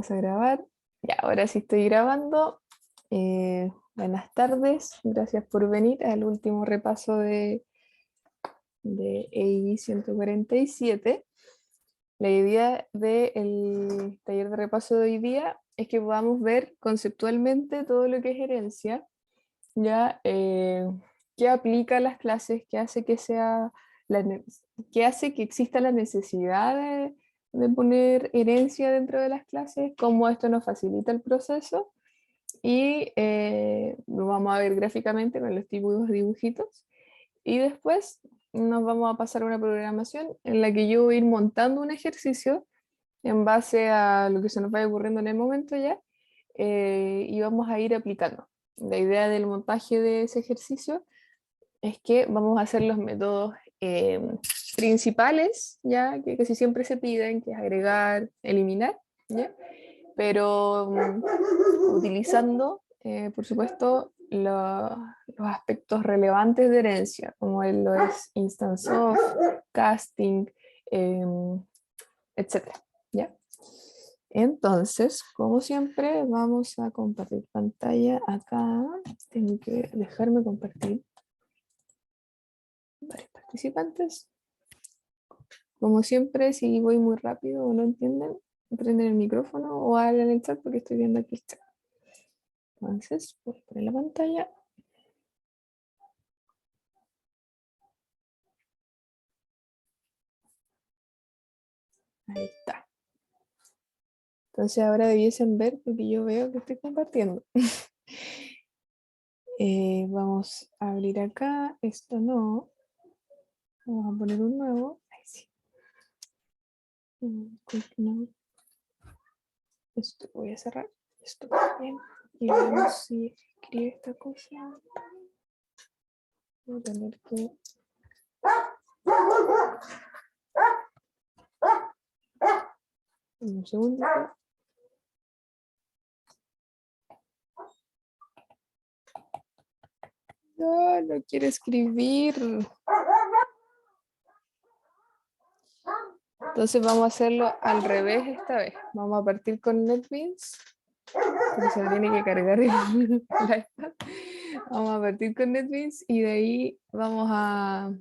Vamos a grabar. Ya, ahora sí estoy grabando. Buenas tardes, gracias por venir al último repaso de EI 147. La idea del taller de repaso de hoy día es que podamos ver conceptualmente todo lo que es herencia, ya qué aplica a las clases, qué hace que sea qué hace que exista la necesidad de poner herencia dentro de las clases, cómo esto nos facilita el proceso y lo vamos a ver gráficamente con los típicos dibujitos y después nos vamos a pasar a una programación en la que yo voy a ir montando un ejercicio en base a lo que se nos vaya ocurriendo en el momento ya y vamos a ir aplicando. La idea del montaje de ese ejercicio es que vamos a hacer los métodos principales, ya que casi siempre se piden, que es agregar, eliminar, ¿ya? Pero utilizando, por supuesto, los aspectos relevantes de herencia, como lo es instance of, casting, etc. ¿Ya? Entonces, como siempre, vamos a compartir pantalla acá. Tengo que dejarme compartir varios participantes. Como siempre, si voy muy rápido o no entienden, prenden el micrófono o hablan en el chat porque estoy viendo aquí el chat. Entonces, voy a poner la pantalla. Ahí está. Entonces ahora debiesen ver porque yo veo que estoy compartiendo. Vamos a abrir acá. Esto no. Vamos a poner un nuevo. Ahí sí. No. Esto voy a cerrar. Esto también. Y vemos si escribe esta cosa. Voy a tener que... Un segundo. No, no quiero escribir. Entonces vamos a hacerlo al revés esta vez. Vamos a partir con NetBeans. Porque se tiene que cargar el iPad. Vamos a partir con NetBeans y de ahí vamos a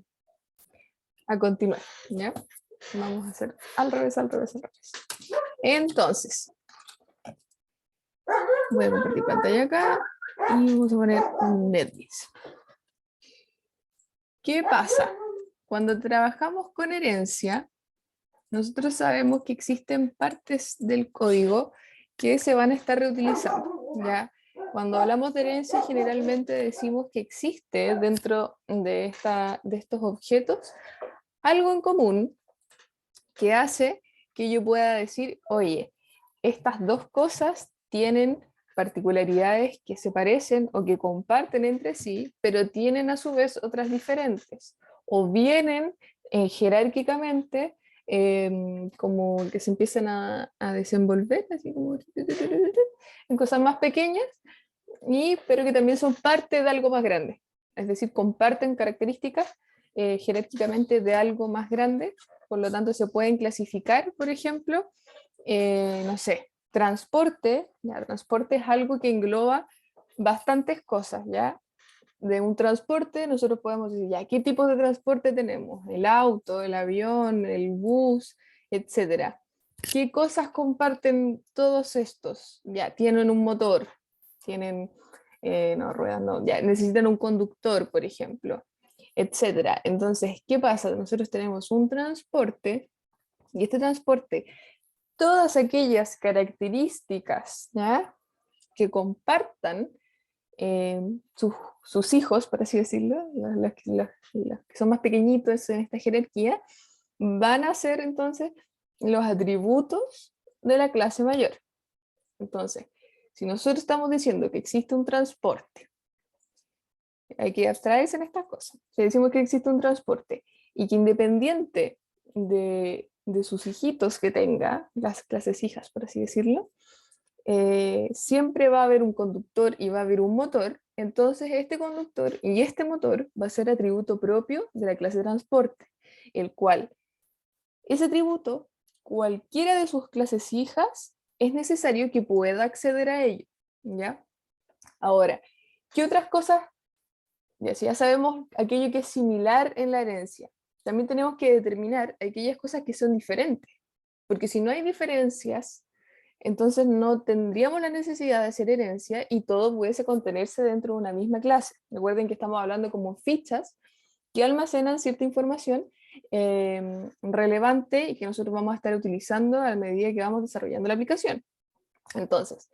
continuar. ¿Ya? Vamos a hacer al revés, al revés, al revés. Entonces, voy a compartir pantalla acá y vamos a poner NetBeans. ¿Qué pasa? Cuando trabajamos con herencia, nosotros sabemos que existen partes del código que se van a estar reutilizando, ¿ya? Cuando hablamos de herencia, generalmente decimos que existe dentro de estos objetos algo en común que hace que yo pueda decir, oye, estas dos cosas tienen particularidades que se parecen o que comparten entre sí, pero tienen a su vez otras diferentes, o vienen jerárquicamente como que se empiezan a desenvolver, así como en cosas más pequeñas, pero que también son parte de algo más grande, es decir, comparten características jerárquicamente de algo más grande, por lo tanto se pueden clasificar, por ejemplo, no sé, transporte, ya, transporte es algo que engloba bastantes cosas, ¿ya? De un transporte nosotros podemos decir, ya, ¿qué tipos de transporte tenemos? El auto, el avión, el bus, etcétera. ¿Qué cosas comparten todos estos? Ya, tienen un motor, tienen, no, ruedas no, ya, necesitan un conductor, por ejemplo, etcétera. Entonces, ¿qué pasa? Nosotros tenemos un transporte y este transporte, todas aquellas características, ¿ya? Que compartan eh, sus, sus hijos, por así decirlo, los que son más pequeñitos en esta jerarquía, van a ser entonces los atributos de la clase mayor. Entonces, si nosotros estamos diciendo que existe un transporte, hay que abstraerse en estas cosas. Si decimos que existe un transporte y que independiente de sus hijitos que tenga, las clases hijas, por así decirlo, siempre va a haber un conductor y va a haber un motor, entonces este conductor y este motor va a ser atributo propio de la clase de transporte, el cual ese atributo, cualquiera de sus clases hijas es necesario que pueda acceder a ello, ¿ya? Ahora, ¿qué otras cosas? Ya, si ya sabemos aquello que es similar en la herencia, también tenemos que determinar aquellas cosas que son diferentes, porque si no hay diferencias, entonces no tendríamos la necesidad de hacer herencia y todo pudiese contenerse dentro de una misma clase. Recuerden que estamos hablando como fichas que almacenan cierta información relevante y que nosotros vamos a estar utilizando a medida que vamos desarrollando la aplicación. Entonces,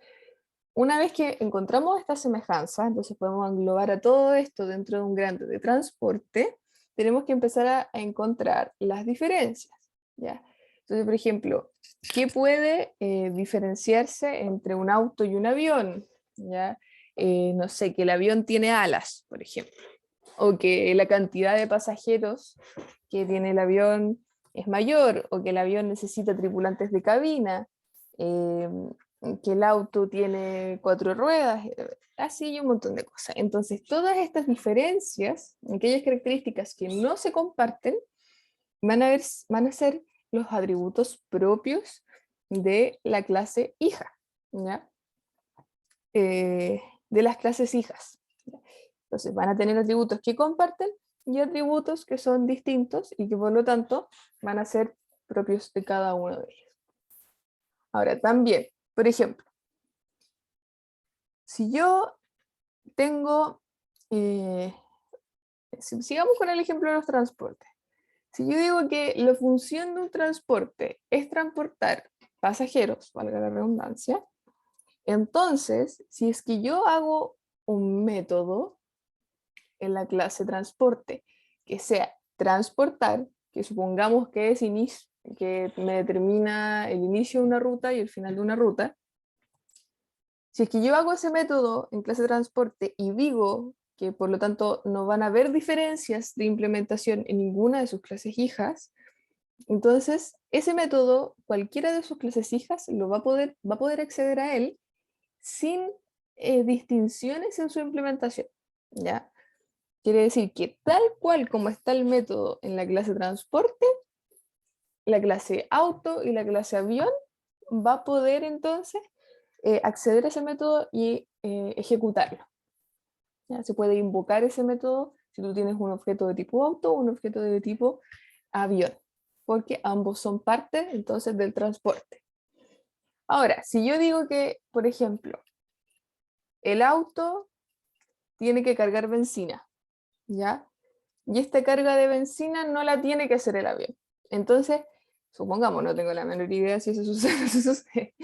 una vez que encontramos esta semejanza, entonces podemos englobar a todo esto dentro de un grande de transporte, tenemos que empezar a encontrar las diferencias, ¿ya? Entonces, por ejemplo, ¿qué puede diferenciarse entre un auto y un avión? ¿Ya? No sé, que el avión tiene alas, por ejemplo, o que la cantidad de pasajeros que tiene el avión es mayor, o que el avión necesita tripulantes de cabina, eh, que el auto tiene 4 ruedas, así y un montón de cosas. Entonces, todas estas diferencias, aquellas características que no se comparten, van a ser los atributos propios de la clase hija, ¿ya? De las clases hijas. ¿Ya? Entonces, van a tener atributos que comparten y atributos que son distintos y que por lo tanto van a ser propios de cada uno de ellos. Ahora, también, por ejemplo, si yo tengo, sigamos con el ejemplo de los transportes. Si yo digo que la función de un transporte es transportar pasajeros, valga la redundancia, entonces, si es que yo hago un método en la clase transporte que sea transportar, que supongamos que es inicio, que me determina el inicio de una ruta y el final de una ruta, si es que yo hago ese método en clase de transporte y digo que por lo tanto no van a haber diferencias de implementación en ninguna de sus clases hijas, entonces ese método, cualquiera de sus clases hijas va a poder acceder a él sin distinciones en su implementación, ¿ya? Quiere decir que tal cual como está el método en la clase transporte, la clase auto y la clase avión va a poder entonces acceder a ese método y ejecutarlo. ¿Ya? Se puede invocar ese método si tú tienes un objeto de tipo auto o un objeto de tipo avión, porque ambos son parte entonces del transporte. Ahora, si yo digo que, por ejemplo, el auto tiene que cargar benzina, ¿ya? Y esta carga de benzina no la tiene que hacer el avión. Entonces, supongamos, no tengo la menor idea si eso sucede, si sucede.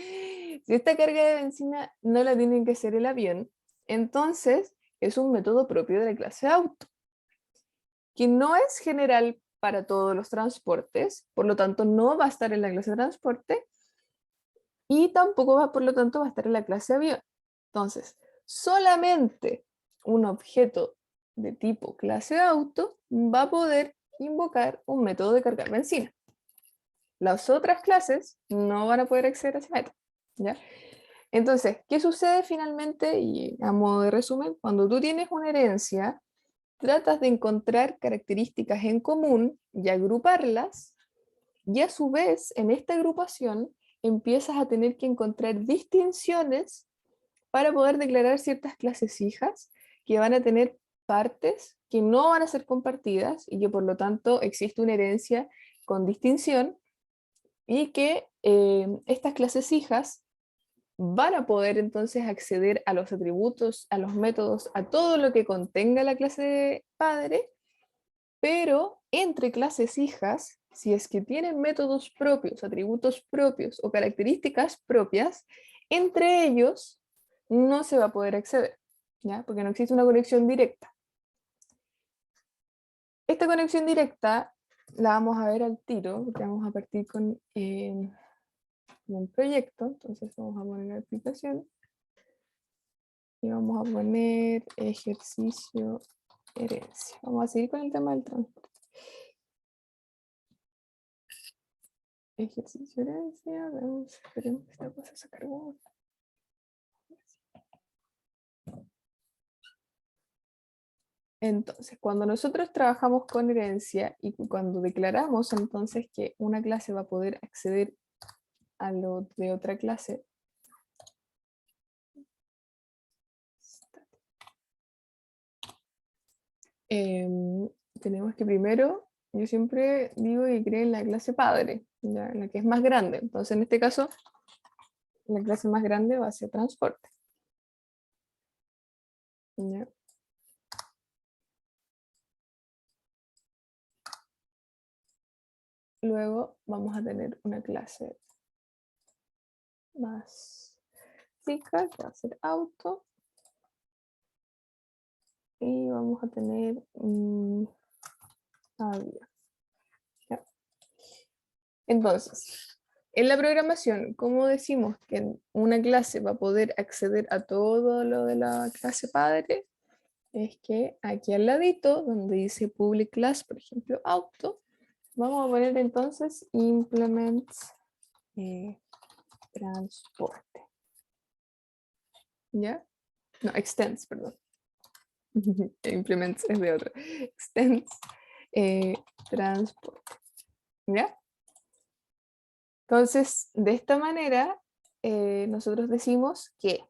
Si esta carga de benzina no la tiene que hacer el avión, entonces es un método propio de la clase auto, que no es general para todos los transportes, por lo tanto no va a estar en la clase de transporte y tampoco va, por lo tanto, va a estar en la clase avión. Entonces, solamente un objeto de tipo clase auto va a poder invocar un método de cargar benzina. Las otras clases no van a poder acceder a ese método, ¿ya? Entonces, ¿qué sucede finalmente? Y a modo de resumen, cuando tú tienes una herencia, tratas de encontrar características en común y agruparlas, y a su vez, en esta agrupación, empiezas a tener que encontrar distinciones para poder declarar ciertas clases hijas que van a tener partes que no van a ser compartidas y que por lo tanto existe una herencia con distinción y que estas clases hijas van a poder entonces acceder a los atributos, a los métodos, a todo lo que contenga la clase padre, pero entre clases hijas, si es que tienen métodos propios, atributos propios o características propias, entre ellos no se va a poder acceder, ¿ya? Porque no existe una conexión directa. Esta conexión directa la vamos a ver al tiro, porque vamos a partir con un proyecto, entonces vamos a poner la aplicación y vamos a poner ejercicio herencia. Vamos a seguir con el tema del transporte. Ejercicio herencia, vamos, esperemos que esta cosa se cargó. Entonces, cuando nosotros trabajamos con herencia y cuando declaramos entonces que una clase va a poder acceder a lo de otra clase tenemos que primero, yo siempre digo que creen la clase padre, ¿ya? La que es más grande. Entonces, en este caso, la clase más grande va a ser transporte. ¿Ya? Luego vamos a tener una clase más chica, que va a ser auto. Y vamos a tener avión. ¿Ya? Entonces, en la programación, ¿cómo decimos que una clase va a poder acceder a todo lo de la clase padre? Es que aquí al ladito, donde dice public class, por ejemplo, auto, vamos a poner entonces implements transporte. ¿Ya? No, extends, perdón. Implements es de otro. Extends transporte. ¿Ya? Entonces, de esta manera, nosotros decimos que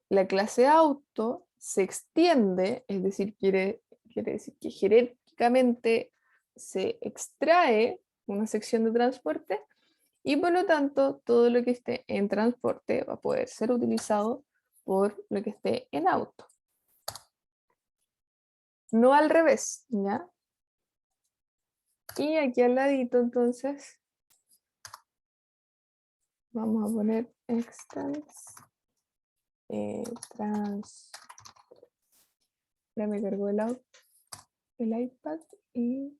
la clase auto se extiende, es decir, quiere decir que jerárquicamente se extrae una sección de transporte y por lo tanto todo lo que esté en transporte va a poder ser utilizado por lo que esté en auto. No al revés, ¿ya? Y aquí al ladito entonces vamos a poner extends trans. Ya me cargó el iPad y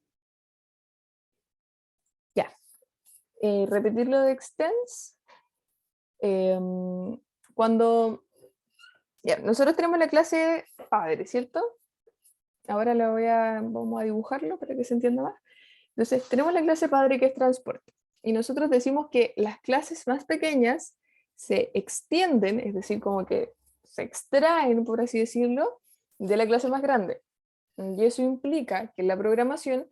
ya. Repetir lo de extends. Cuando ya, nosotros tenemos la clase padre, ¿cierto? Ahora vamos a dibujarlo para que se entienda más. Entonces, tenemos la clase padre que es transporte. Y nosotros decimos que las clases más pequeñas se extienden, es decir, como que se extraen, por así decirlo, de la clase más grande. Y eso implica que en la programación,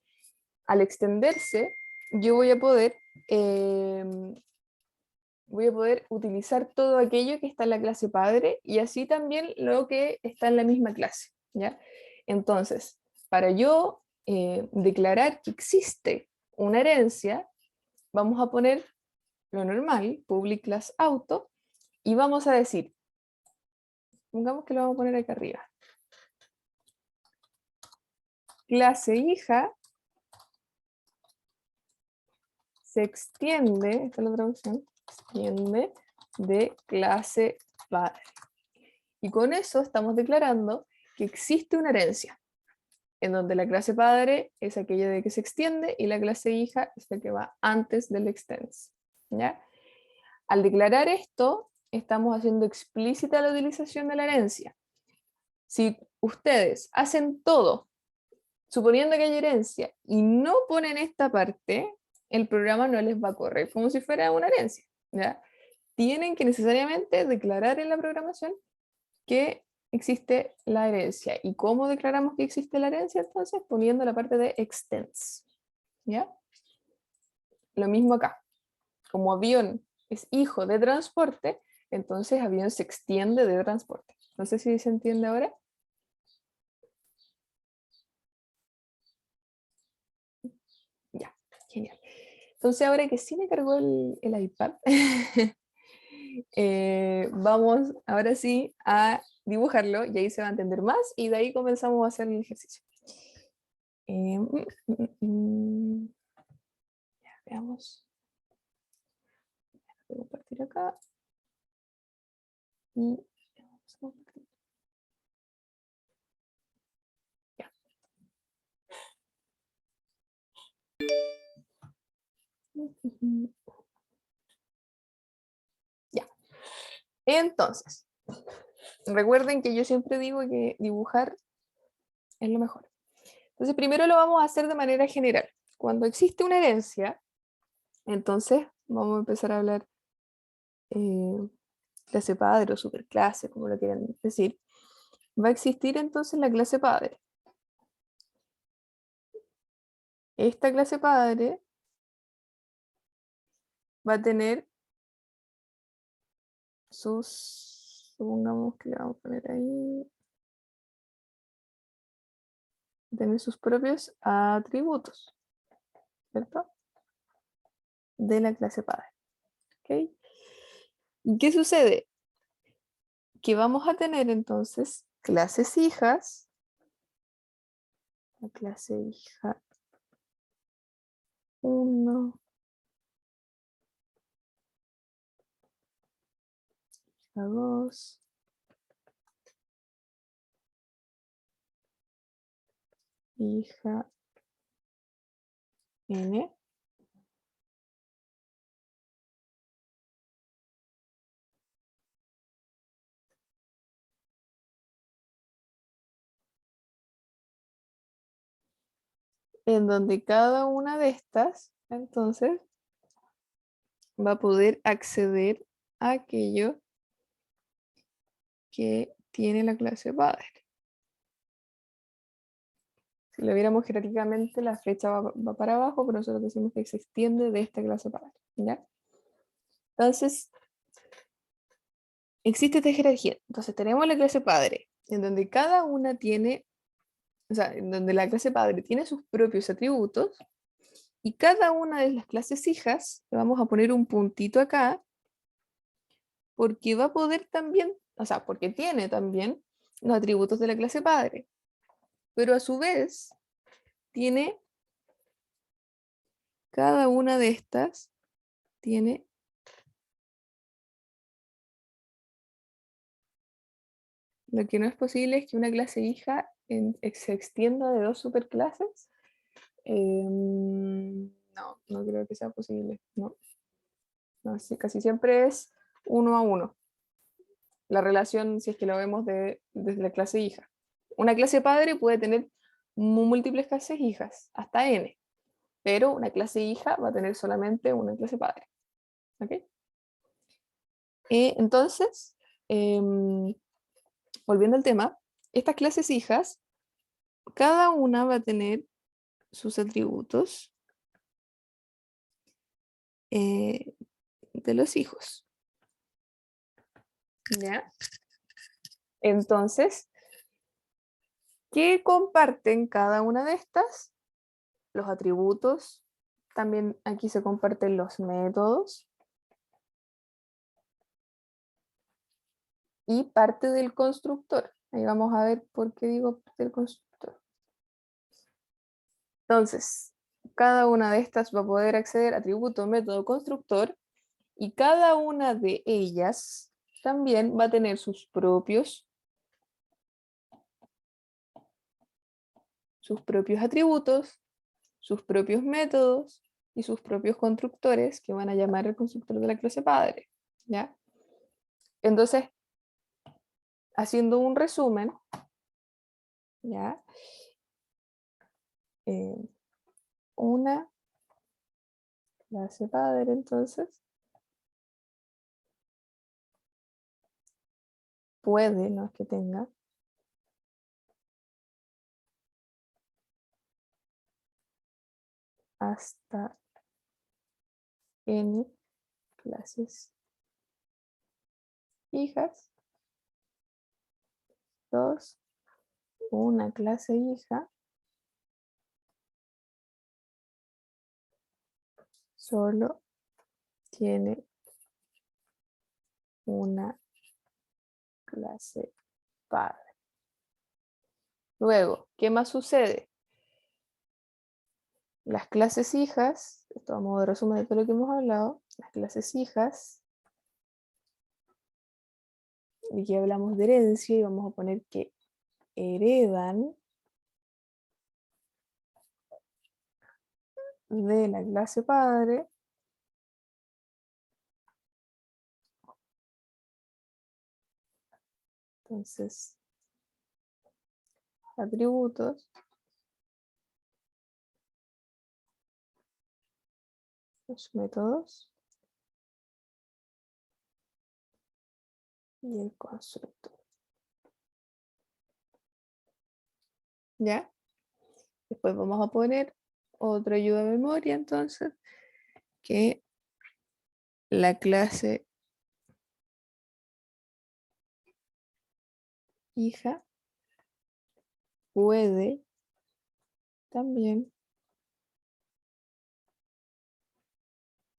al extenderse, yo voy a poder utilizar todo aquello que está en la clase padre y así también lo que está en la misma clase, ¿ya? Entonces, para yo declarar que existe una herencia, vamos a poner lo normal, public class auto, y vamos a decir, pongamos que lo vamos a poner acá arriba, clase hija se extiende, esta es la traducción, extiende de clase padre. Y con eso estamos declarando que existe una herencia, en donde la clase padre es aquella de que se extiende y la clase hija es la que va antes del extends. ¿Ya? Al declarar esto, estamos haciendo explícita la utilización de la herencia. Si ustedes hacen todo, suponiendo que hay herencia, y no ponen esta parte, el programa no les va a correr como si fuera una herencia. ¿Ya? Tienen que necesariamente declarar en la programación que existe la herencia. ¿Y cómo declaramos que existe la herencia? Entonces, poniendo la parte de extends. ¿Ya? Lo mismo acá. Como avión es hijo de transporte, entonces avión se extiende de transporte. No sé si se entiende ahora. Ya, genial. Entonces, ahora que sí me cargó el iPad, vamos ahora sí a dibujarlo y ahí se va a entender más y de ahí comenzamos a hacer el ejercicio. Eh, mm, mm, mm. Ya, veamos. Voy a compartir acá. Y vamos a compartir. Ya. Ya. Entonces, recuerden que yo siempre digo que dibujar es lo mejor. Entonces, primero lo vamos a hacer de manera general. Cuando existe una herencia, entonces vamos a empezar a hablar clase padre o superclase, como lo quieran decir. Va a existir entonces la clase padre. Esta clase padre va a tener supongamos que le vamos a poner ahí, tener sus propios atributos, ¿cierto? De la clase padre. ¿Ok? ¿Y qué sucede? Que vamos a tener entonces clases hijas, la clase hija 1, hija 2, hija n, en donde cada una de estas, entonces, va a poder acceder a aquello que tiene la clase padre. Si lo viéramos jerárquicamente, la flecha va para abajo, pero nosotros decimos que se extiende de esta clase padre, ¿ya? Entonces, existe esta jerarquía. Entonces, tenemos la clase padre, en donde cada una tiene, o sea, en donde la clase padre tiene sus propios atributos, y cada una de las clases hijas, le vamos a poner un puntito acá, porque va a poder también, o sea, porque tiene también los atributos de la clase padre, pero a su vez tiene, cada una de estas tiene, lo que no es posible es que una clase hija se extienda de dos superclases. No, no creo que sea posible. No, no, sí, casi siempre es uno a uno. La relación, si es que lo vemos desde la clase hija. Una clase padre puede tener múltiples clases hijas, hasta n, pero una clase hija va a tener solamente una clase padre. ¿Ok? Entonces, volviendo al tema, estas clases hijas, cada una va a tener sus atributos de los hijos. ¿Ya? Entonces, ¿qué comparten cada una de estas? Los atributos. También aquí se comparten los métodos. Y parte del constructor. Ahí vamos a ver por qué digo del constructor. Entonces, cada una de estas va a poder acceder a atributo, método, constructor, y cada una de ellas también va a tener sus propios atributos, sus propios métodos y sus propios constructores que van a llamar el constructor de la clase padre. ¿Ya? Entonces, haciendo un resumen, ¿ya? Una clase padre, entonces, puede, no es que tenga, hasta n clases hijas, 2, una clase hija, solo tiene una clase padre. Luego, ¿qué más sucede? Las clases hijas, esto a modo de resumen de todo lo que hemos hablado, las clases hijas, y aquí hablamos de herencia y vamos a poner que heredan de la clase padre. Entonces, atributos, los métodos y el constructor. ¿Ya? Después vamos a poner otra ayuda de memoria, entonces, que la clase hija puede también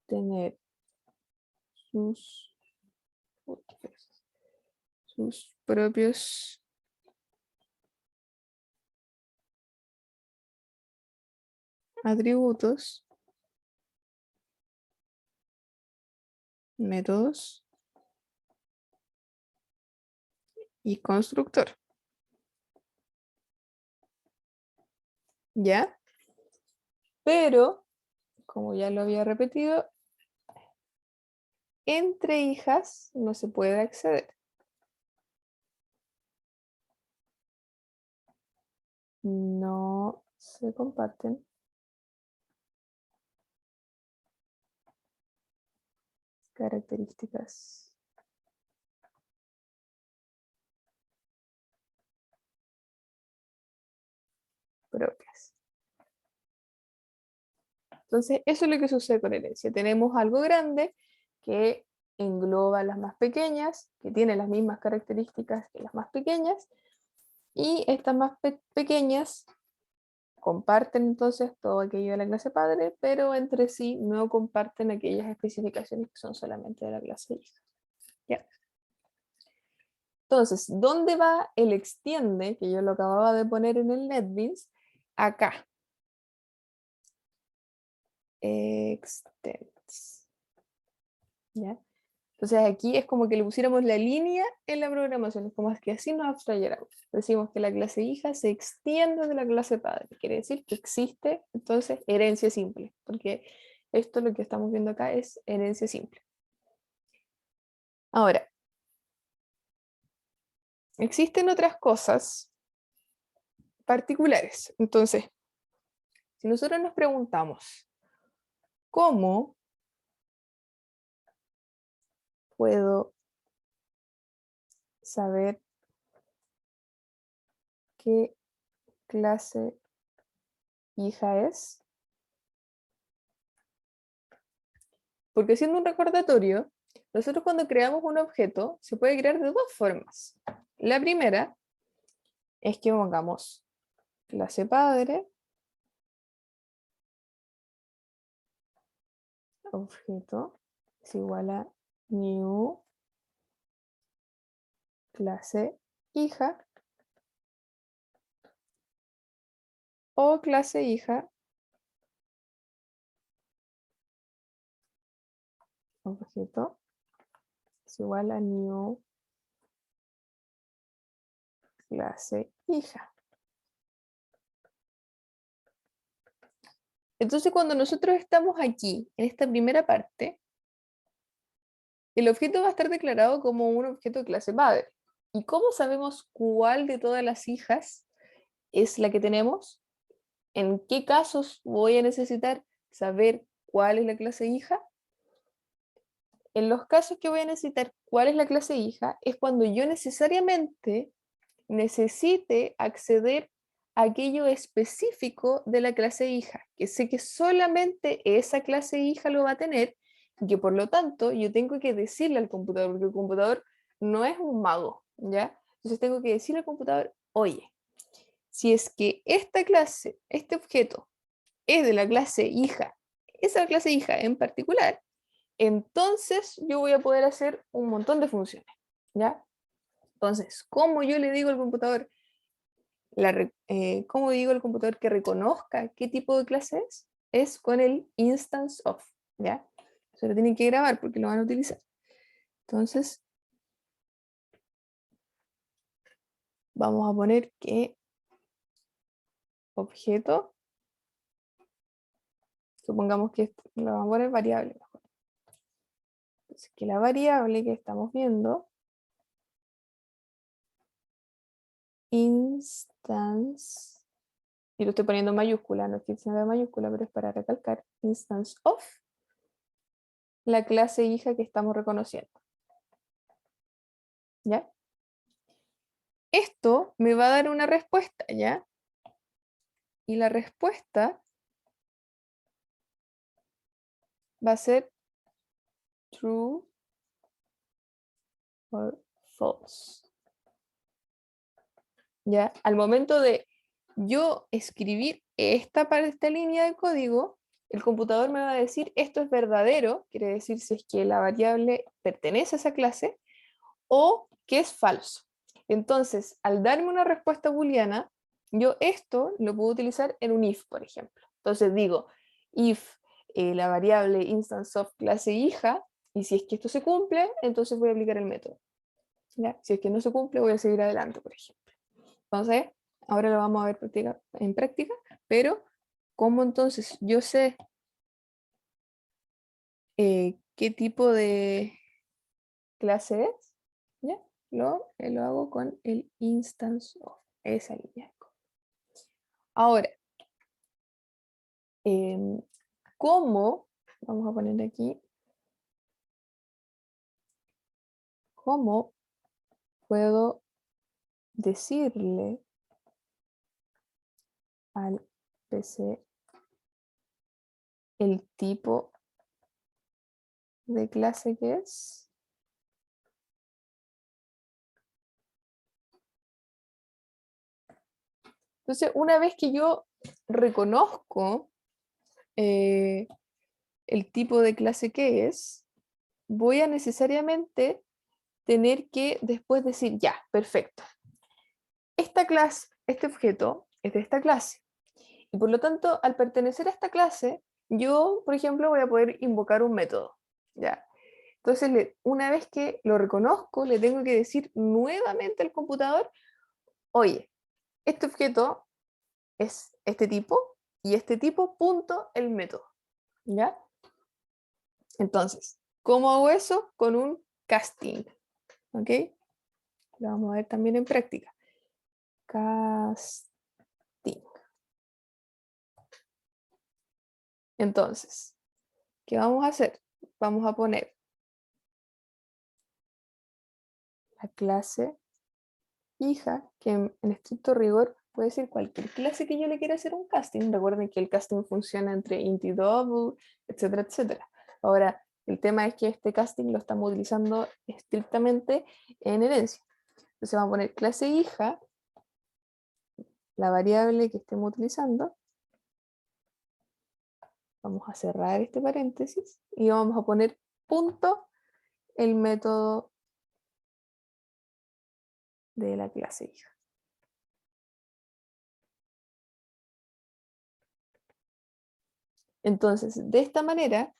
tener sus, sus propios atributos, métodos y constructor. ¿Ya? Pero, como ya lo había repetido, entre hijas no se puede acceder. No se comparten características propias. Entonces, eso es lo que sucede con herencia. Tenemos algo grande que engloba a las más pequeñas, que tiene las mismas características que las más pequeñas, y estas más pequeñas comparten entonces todo aquello de la clase padre, pero entre sí no comparten aquellas especificaciones que son solamente de la clase hija. ¿Ya? Entonces, ¿dónde va el extiende? Que yo lo acababa de poner en el NetBeans. Acá. Extends. ¿Ya? Entonces aquí es como que le pusiéramos la línea en la programación, es como que así nos abstrayéramos. Decimos que la clase hija se extiende de la clase padre, quiere decir que existe entonces herencia simple, porque esto lo que estamos viendo acá es herencia simple. Ahora, existen otras cosas particulares. Entonces, si nosotros nos preguntamos, ¿cómo puedo saber qué clase hija es? Porque siendo un recordatorio, nosotros cuando creamos un objeto se puede crear de dos formas. La primera es que pongamos clase padre, objeto es igual a new clase hija, o clase hija, objeto es igual a new clase hija. Entonces, cuando nosotros estamos aquí, en esta primera parte, el objeto va a estar declarado como un objeto de clase padre. ¿Y cómo sabemos cuál de todas las hijas es la que tenemos? ¿En qué casos voy a necesitar saber cuál es la clase hija? En los casos que voy a necesitar cuál es la clase hija es cuando yo necesariamente necesite acceder a aquello específico de la clase hija, que sé que solamente esa clase hija lo va a tener y que por lo tanto yo tengo que decirle al computador, porque el computador no es un mago, ¿ya? Entonces tengo que decirle al computador, oye, si es que esta clase, este objeto es de la clase hija, esa clase hija en particular, entonces yo voy a poder hacer un montón de funciones, ¿ya? Entonces, ¿cómo yo le digo al computador, cómo digo al computador que reconozca qué tipo de clase es? Es con el instance of, ¿ya? Se lo tienen que grabar porque lo van a utilizar. Entonces, vamos a poner que objeto, supongamos que lo vamos a poner variable mejor. Entonces, que la variable que estamos viendo, instance, y lo estoy poniendo en mayúscula, no es que se vea mayúscula, pero es para recalcar, instance of, la clase hija que estamos reconociendo. ¿Ya? Esto me va a dar una respuesta, ¿ya? Y la respuesta va a ser true or false. ¿Ya? Al momento de yo escribir esta línea de código, el computador me va a decir esto es verdadero, quiere decir si es que la variable pertenece a esa clase, o que es falso. Entonces, al darme una respuesta booleana, yo esto lo puedo utilizar en un if, por ejemplo. Entonces digo, if la variable instance of clase hija, y si es que esto se cumple, entonces voy a aplicar el método. ¿Ya? Si es que no se cumple, voy a seguir adelante, por ejemplo. Entonces, ahora lo vamos a ver en práctica, pero ¿cómo entonces yo sé qué tipo de clase es? ¿Ya? Lo hago con el instance of esa línea de código. Ahora, ¿cómo? Vamos a poner aquí. ¿Cómo puedo decirle al PC el tipo de clase que es? Entonces, una vez que yo reconozco el tipo de clase que es, voy a necesariamente tener que después decir, ya, perfecto. Esta clase, este objeto es de esta clase. Y por lo tanto, al pertenecer a esta clase, yo, por ejemplo, voy a poder invocar un método. ¿Ya? Entonces, una vez que lo reconozco, le tengo que decir nuevamente al computador, oye, este objeto es este tipo y este tipo, punto, el método. ¿Ya? Entonces, ¿cómo hago eso? Con un casting. ¿Ok? Lo vamos a ver también en práctica. Casting. Entonces, ¿qué vamos a hacer? Vamos a poner la clase hija, que en estricto rigor puede ser cualquier clase que yo le quiera hacer un casting. Recuerden que el casting funciona entre int y double, etcétera, etcétera. Ahora, el tema es que este casting lo estamos utilizando estrictamente en herencia. Entonces vamos a poner clase hija, la variable que estemos utilizando. Vamos a cerrar este paréntesis y vamos a poner punto el método de la clase hija. Entonces, de esta manera,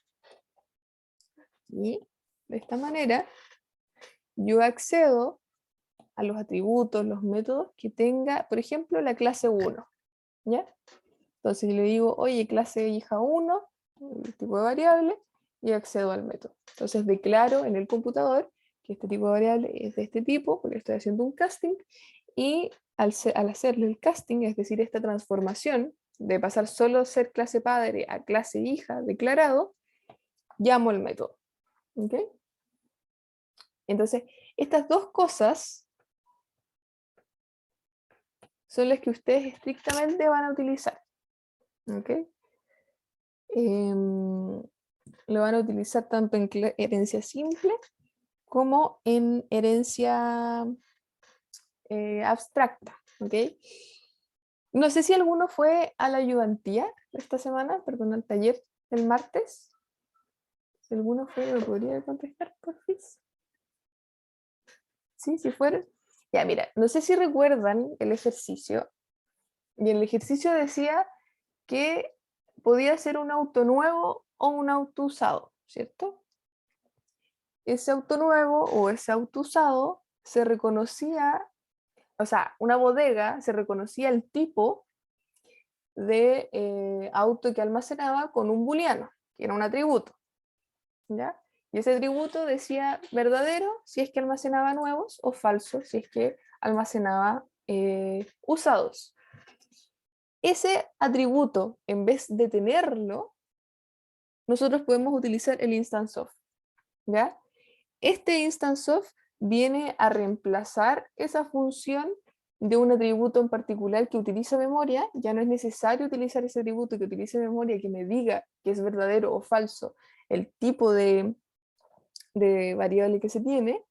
yo accedo a los atributos, los métodos que tenga, por ejemplo, la clase 1. ¿Ya? Entonces le digo, oye, clase hija 1, el tipo de variable, y accedo al método. Entonces declaro en el computador que este tipo de variable es de este tipo, porque estoy haciendo un casting, y al hacerle el casting, es decir, esta transformación de pasar solo ser clase padre a clase hija declarado, llamo el método. ¿Ok? Entonces, estas dos cosas son las que ustedes estrictamente van a utilizar. ¿Ok? Lo van a utilizar tanto en herencia simple como en herencia abstracta. ¿Ok? No sé si alguno fue a la ayudantía esta semana, perdón, al taller el martes. Si alguno fue, ¿me podría contestar, por favor? Sí, si fueron. Ya, mira, no sé si recuerdan el ejercicio. Y el ejercicio decía que podía ser un auto nuevo o un auto usado, ¿cierto? Ese auto nuevo o ese auto usado se reconocía, o sea, una bodega se reconocía el tipo de auto que almacenaba con un booleano, que era un atributo, ¿ya? Y ese atributo decía verdadero si es que almacenaba nuevos o falso si es que almacenaba usados. Ese atributo, en vez de tenerlo, nosotros podemos utilizar el instance of, ¿ya? Este instance of viene a reemplazar esa función de un atributo en particular que utiliza memoria. Ya no es necesario utilizar ese atributo que utilice memoria que me diga que es verdadero o falso el tipo de variable que se tiene,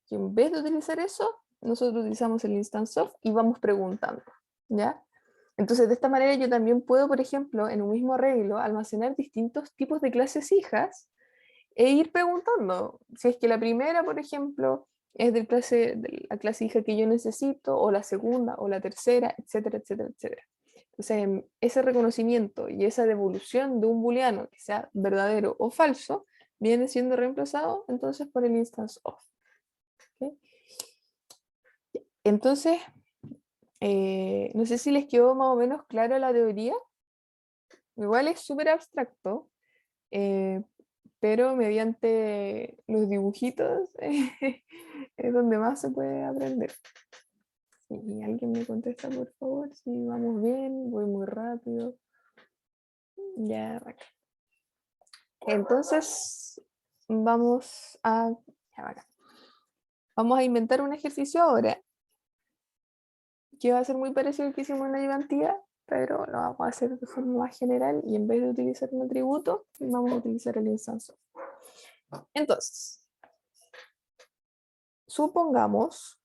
que en vez de utilizar eso, nosotros utilizamos el instance of y vamos preguntando, ¿ya? Entonces, de esta manera yo también puedo, por ejemplo, en un mismo arreglo, almacenar distintos tipos de clases hijas e ir preguntando si es que la primera, por ejemplo, es de la clase hija que yo necesito, o la segunda, o la tercera, etcétera, etcétera, etcétera. Entonces, ese reconocimiento y esa devolución de un booleano que sea verdadero o falso viene siendo reemplazado entonces por el instance of. ¿Okay? Entonces, no sé si les quedó más o menos clara la teoría. Igual es súper abstracto, eh, pero mediante los dibujitos es donde más se puede aprender. Y alguien me contesta, por favor, si vamos bien, voy muy rápido. Ya, bacán. Entonces, vamos a, ya, bacán. Vamos a inventar un ejercicio ahora que va a ser muy parecido al que hicimos en la ayudantía, pero lo vamos a hacer de forma más general y en vez de utilizar un atributo, vamos a utilizar el instance of. Entonces, supongamos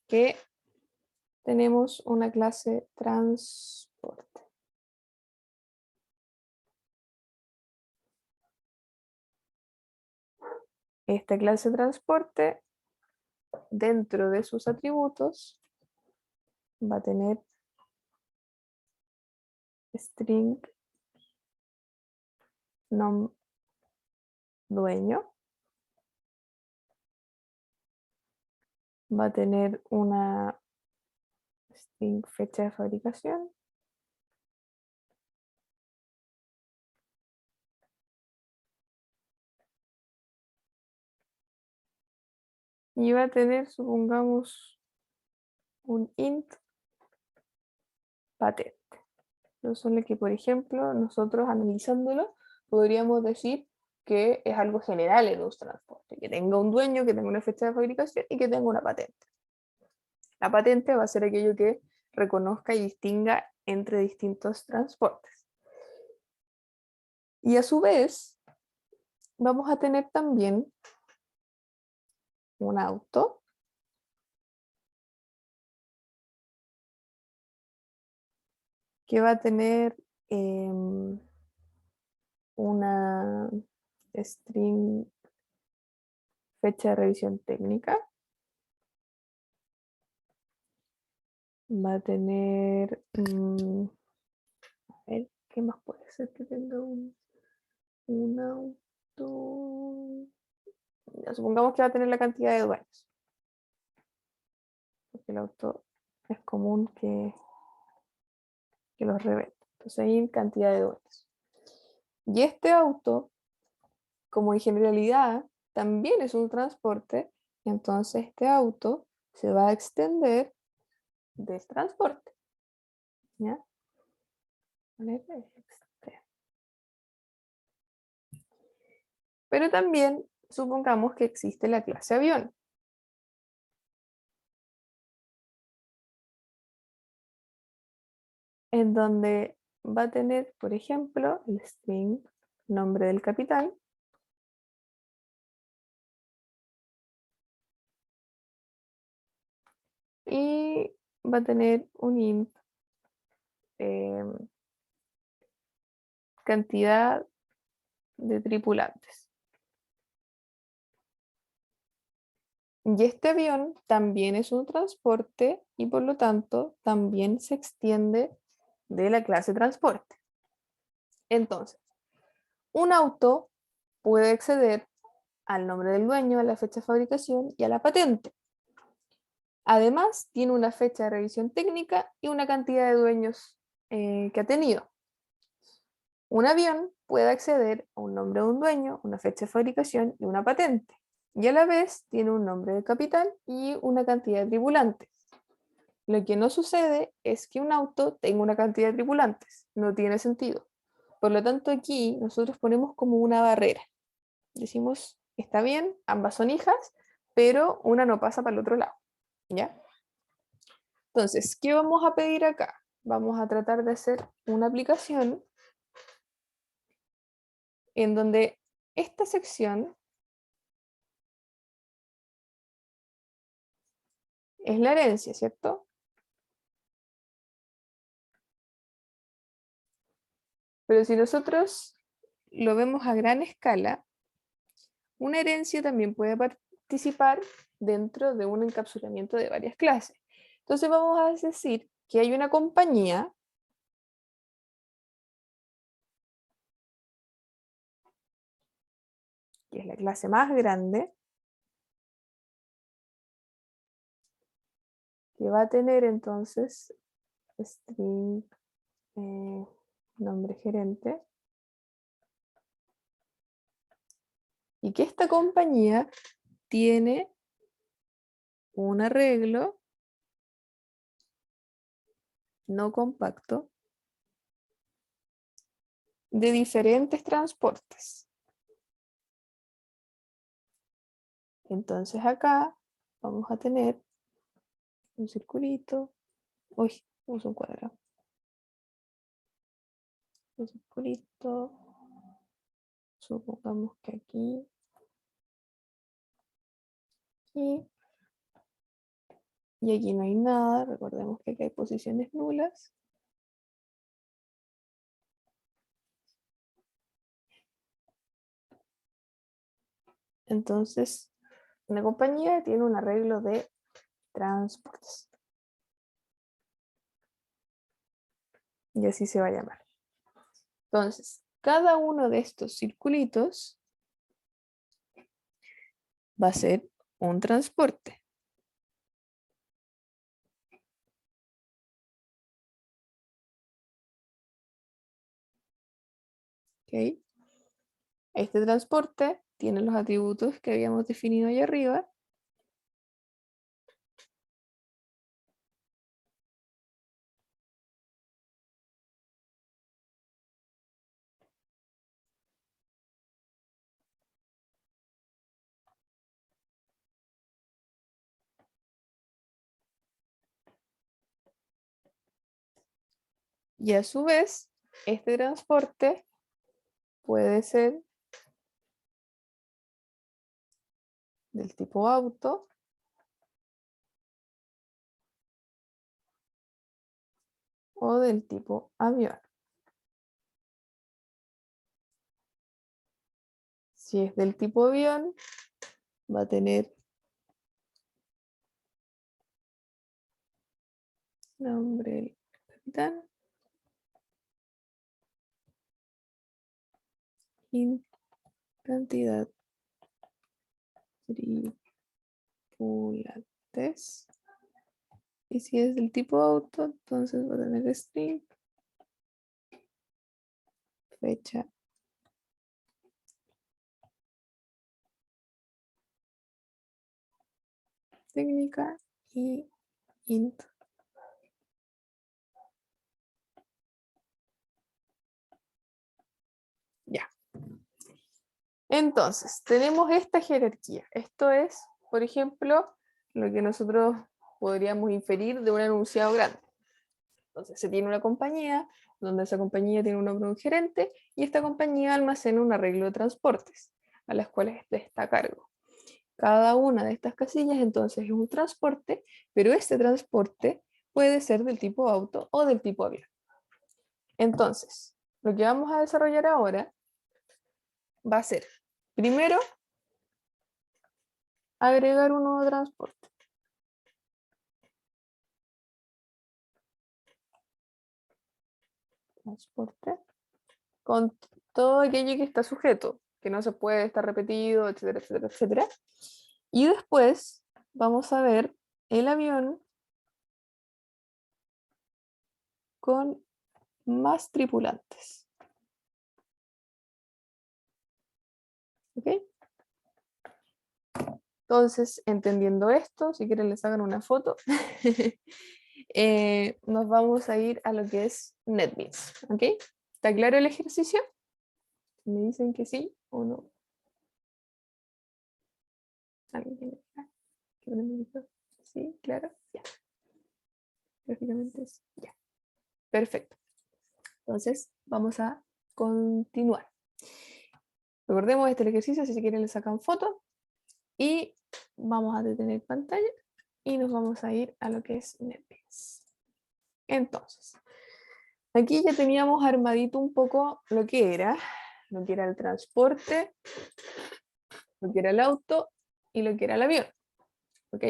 que tenemos una clase transporte. Esta clase transporte, dentro de sus atributos, va a tener string nom dueño, va a tener una string fecha de fabricación, y va a tener, supongamos, un int patente. Eso es lo que, por ejemplo, nosotros analizándolo, podríamos decir que es algo general en un transporte, que tenga un dueño, que tenga una fecha de fabricación y que tenga una patente. La patente va a ser aquello que reconozca y distinga entre distintos transportes. Y a su vez, vamos a tener también un auto que va a tener una string fecha de revisión técnica. Va a tener, a ver, ¿qué más puede ser que tenga un auto? Ya, supongamos que va a tener la cantidad de dueños, porque el auto es común que los revenda. Entonces hay cantidad de dueños. Y este auto, como en generalidad también es un transporte, entonces este auto se va a extender del transporte. ¿Ya? Pero también supongamos que existe la clase avión. En donde va a tener, por ejemplo, el string nombre del capitán, y va a tener un int cantidad de tripulantes. Y este avión también es un transporte y por lo tanto también se extiende de la clase transporte. Entonces, un auto puede acceder al nombre del dueño, a la fecha de fabricación y a la patente. Además, tiene una fecha de revisión técnica y una cantidad de dueños que ha tenido. Un avión puede acceder a un nombre de un dueño, una fecha de fabricación y una patente. Y a la vez tiene un nombre de capital y una cantidad de tripulantes. Lo que no sucede es que un auto tenga una cantidad de tripulantes. No tiene sentido. Por lo tanto, aquí nosotros ponemos como una barrera. Decimos, está bien, ambas son hijas, pero una no pasa para el otro lado. ¿Ya? Entonces, ¿qué vamos a pedir acá? Vamos a tratar de hacer una aplicación en donde esta sección es la herencia, ¿cierto? Pero si nosotros lo vemos a gran escala, una herencia también puede participar dentro de un encapsulamiento de varias clases. Entonces vamos a decir que hay una compañía que es la clase más grande, que va a tener entonces string nombre gerente, y que esta compañía tiene un arreglo no compacto de diferentes transportes. Entonces acá vamos a tener un circulito, uy, uso un cuadrado, un circulito, supongamos que aquí, aquí, y aquí no hay nada, recordemos que aquí hay posiciones nulas. Entonces, una compañía tiene un arreglo de transportes. Y así se va a llamar. Entonces, cada uno de estos circulitos va a ser un transporte. ¿Ok? Este transporte tiene los atributos que habíamos definido ahí arriba. Y a su vez, este transporte puede ser del tipo auto o del tipo avión. Si es del tipo avión, va a tener nombre del capitán y cantidad tripulantes. Y si es del tipo auto, entonces va a tener string, fecha, técnica y int. Ya. Entonces, tenemos esta jerarquía. Esto es, por ejemplo, lo que nosotros podríamos inferir de un enunciado grande. Entonces, se tiene una compañía, donde esa compañía tiene un nombre de un gerente, y esta compañía almacena un arreglo de transportes, a las cuales está a cargo. Cada una de estas casillas, entonces, es un transporte, pero este transporte puede ser del tipo auto o del tipo avión. Entonces, lo que vamos a desarrollar ahora va a ser, primero, agregar un nuevo transporte. Transporte con todo aquello que está sujeto, que no se puede estar repetido, etcétera, etcétera, etcétera. Y después vamos a ver el avión con más tripulantes. ¿Ok? Entonces, entendiendo esto, si quieren les hagan una foto, nos vamos a ir a lo que es NetBeans. ¿Ok? ¿Está claro el ejercicio? ¿Me dicen que sí o no? ¿Alguien tiene que poner mi micro? Sí, claro, ya. Prácticamente sí, ya. Perfecto. Entonces, vamos a continuar. Recordemos este ejercicio, si quieren le sacan foto. Y vamos a detener pantalla y nos vamos a ir a lo que es NetBeans. Entonces, Aquí ya teníamos armadito un poco lo que era el transporte, lo que era el auto y lo que era el avión. ¿Ok?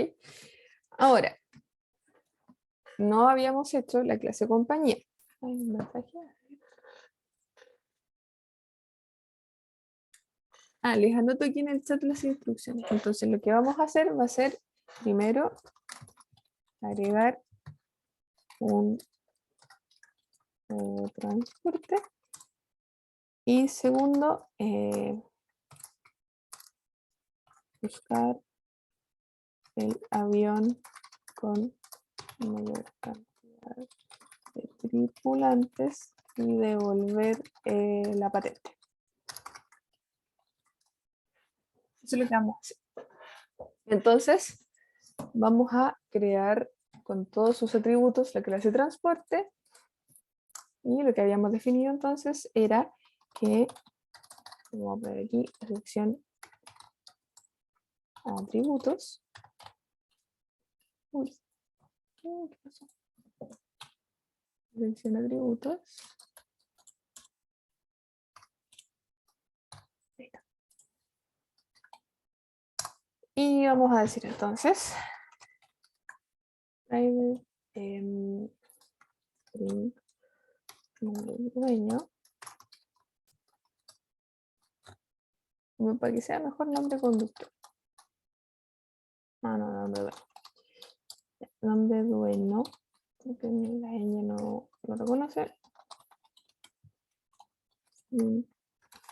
Ahora, no habíamos hecho la clase compañía. Hay un mensaje. Les anoto aquí en el chat las instrucciones. Entonces lo que vamos a hacer va a ser, primero, agregar un transporte. Y segundo, buscar el avión con mayor cantidad de tripulantes y devolver la patente. Eso es lo que vamos a hacer. Entonces, vamos a crear con todos sus atributos la clase transporte. Y lo que habíamos definido entonces era que, vamos a poner aquí la sección atributos. Uy, ¿qué pasó? Sección atributos. Ahí está. Y vamos a decir entonces, private string nombre del dueño, para que sea mejor nombre conductor. No, nombre dueño. Nombre dueño, porque la ñ no lo reconoce.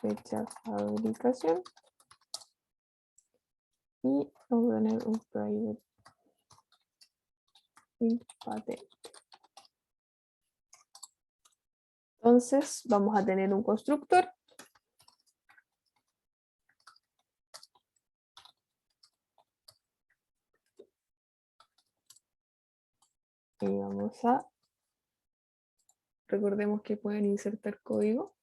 Fecha de fabricación. Y vamos a tener un private y patente. Entonces vamos a tener un constructor. Y vamos a, recordemos que pueden insertar código.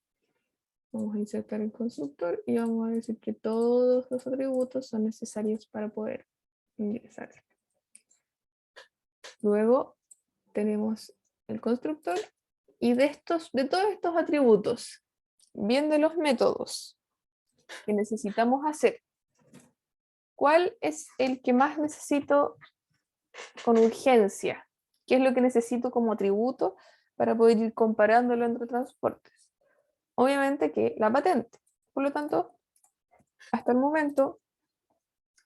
Vamos a insertar el constructor y vamos a decir que todos los atributos son necesarios para poder ingresar. Luego tenemos el constructor y de todos estos atributos, viendo los métodos que necesitamos hacer, ¿cuál es el que más necesito con urgencia? ¿Qué es lo que necesito como atributo para poder ir comparándolo entre transportes? Obviamente que la patente. Por lo tanto, hasta el momento,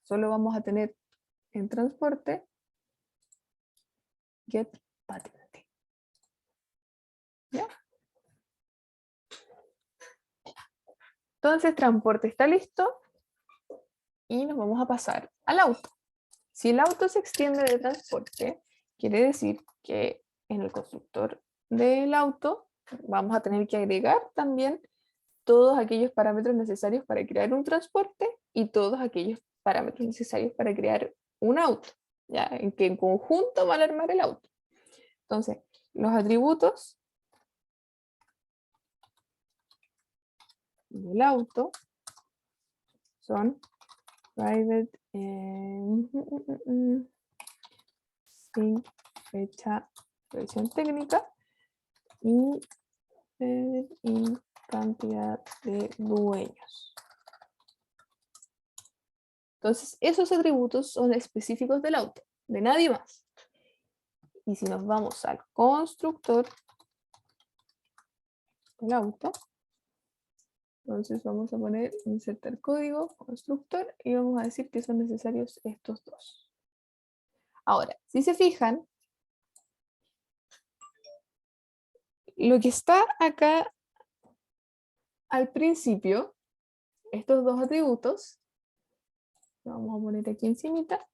solo vamos a tener en transporte get patente. ¿Ya? Entonces, transporte está listo y nos vamos a pasar al auto. Si el auto se extiende de transporte, quiere decir que en el constructor del auto vamos a tener que agregar también todos aquellos parámetros necesarios para crear un transporte y todos aquellos parámetros necesarios para crear un auto, ¿ya? En que en conjunto van a armar el auto. Entonces, los atributos del auto son private sin fecha, versión técnica y en cantidad de dueños. Entonces, esos atributos son específicos del auto, de nadie más. Y si nos vamos al constructor del auto, entonces vamos a poner insertar código, constructor, y vamos a decir que son necesarios estos dos. Ahora, si se fijan, lo que está acá al principio, estos dos atributos, lo vamos a poner aquí encimita,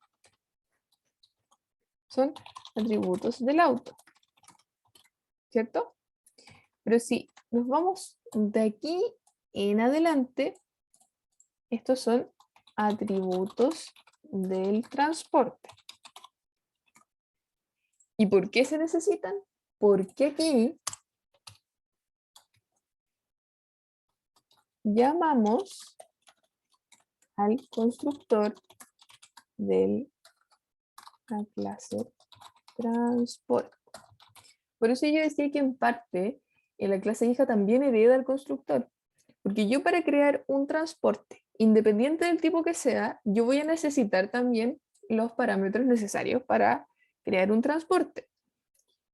son atributos del auto, ¿cierto? Pero si nos vamos de aquí en adelante, estos son atributos del transporte. ¿Y por qué se necesitan? Porque aquí llamamos al constructor de la clase transporte. Por eso yo decía que en parte en la clase hija también hereda el constructor. Porque yo para crear un transporte, independiente del tipo que sea, yo voy a necesitar también los parámetros necesarios para crear un transporte.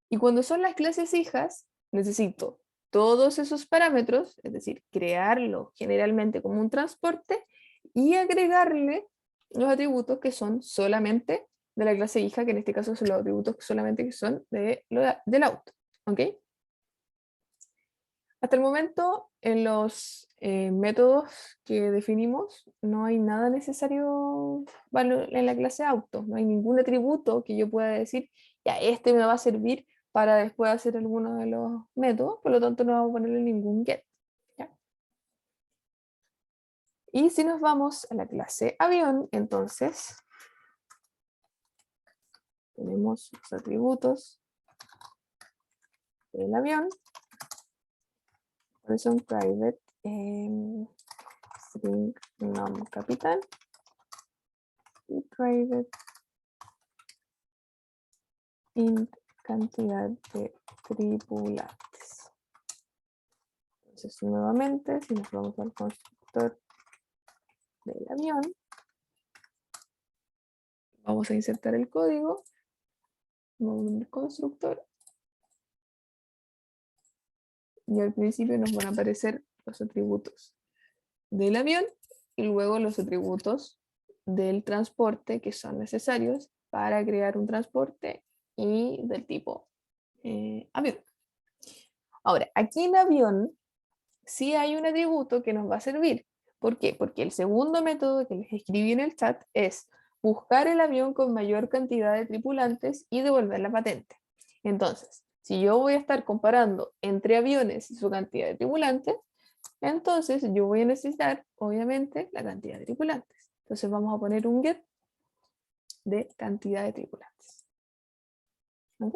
Y cuando son las clases hijas, necesito todos esos parámetros, es decir, crearlo generalmente como un transporte y agregarle los atributos que son solamente de la clase hija, que en este caso son los atributos solamente que son del auto. ¿Ok? Hasta el momento, en los métodos que definimos, no hay nada necesario en la clase auto. No hay ningún atributo que yo pueda decir, ya, este me va a servir para después hacer alguno de los métodos, por lo tanto no vamos a ponerle ningún get. ¿Ya? Y si nos vamos a la clase avión, entonces tenemos los atributos del avión, que son private, string nom capital y private int cantidad de tripulantes. Entonces nuevamente, si nos vamos al constructor del avión, vamos a insertar el código, en el constructor, y al principio nos van a aparecer los atributos del avión y luego los atributos del transporte que son necesarios para crear un transporte y del tipo avión. Ahora, aquí en avión sí hay un atributo que nos va a servir. ¿Por qué? Porque el segundo método que les escribí en el chat es buscar el avión con mayor cantidad de tripulantes y devolver la patente. Entonces, si yo voy a estar comparando entre aviones y su cantidad de tripulantes, entonces yo voy a necesitar, obviamente, la cantidad de tripulantes. Entonces vamos a poner un get de cantidad de tripulantes. ¿Ok?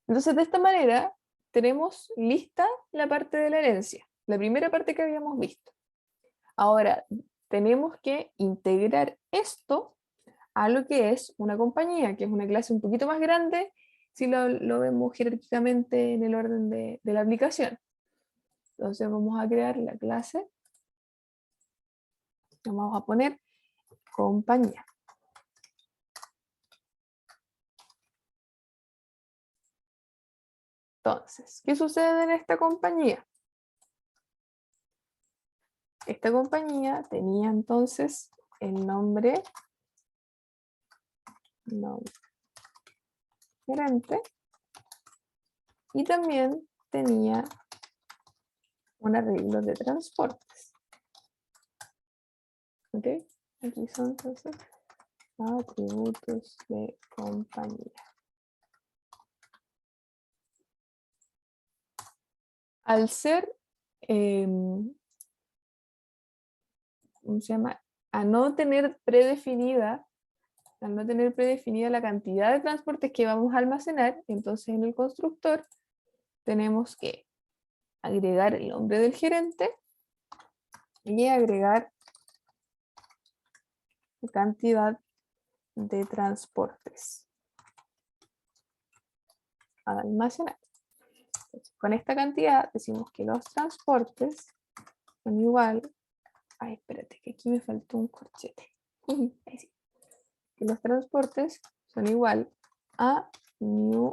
Entonces, de esta manera, tenemos lista la parte de la herencia, la primera parte que habíamos visto. Ahora, tenemos que integrar esto a lo que es una compañía, que es una clase un poquito más grande si lo vemos jerárquicamente en el orden de la aplicación. Entonces vamos a crear la clase, vamos a poner compañía. Entonces, ¿qué sucede en esta compañía? Esta compañía tenía entonces el nombre gerente y también tenía un arreglo de transportes. ¿Ok? Aquí son entonces atributos de compañía. Al ser, ¿cómo se llama? Al no tener predefinida la cantidad de transportes que vamos a almacenar, entonces en el constructor tenemos que agregar el nombre del gerente y agregar la cantidad de transportes a almacenar. Entonces, con esta cantidad decimos que los transportes son igual. Ay, espérate, que aquí me faltó un corchete. Ahí sí. Que los transportes son igual a new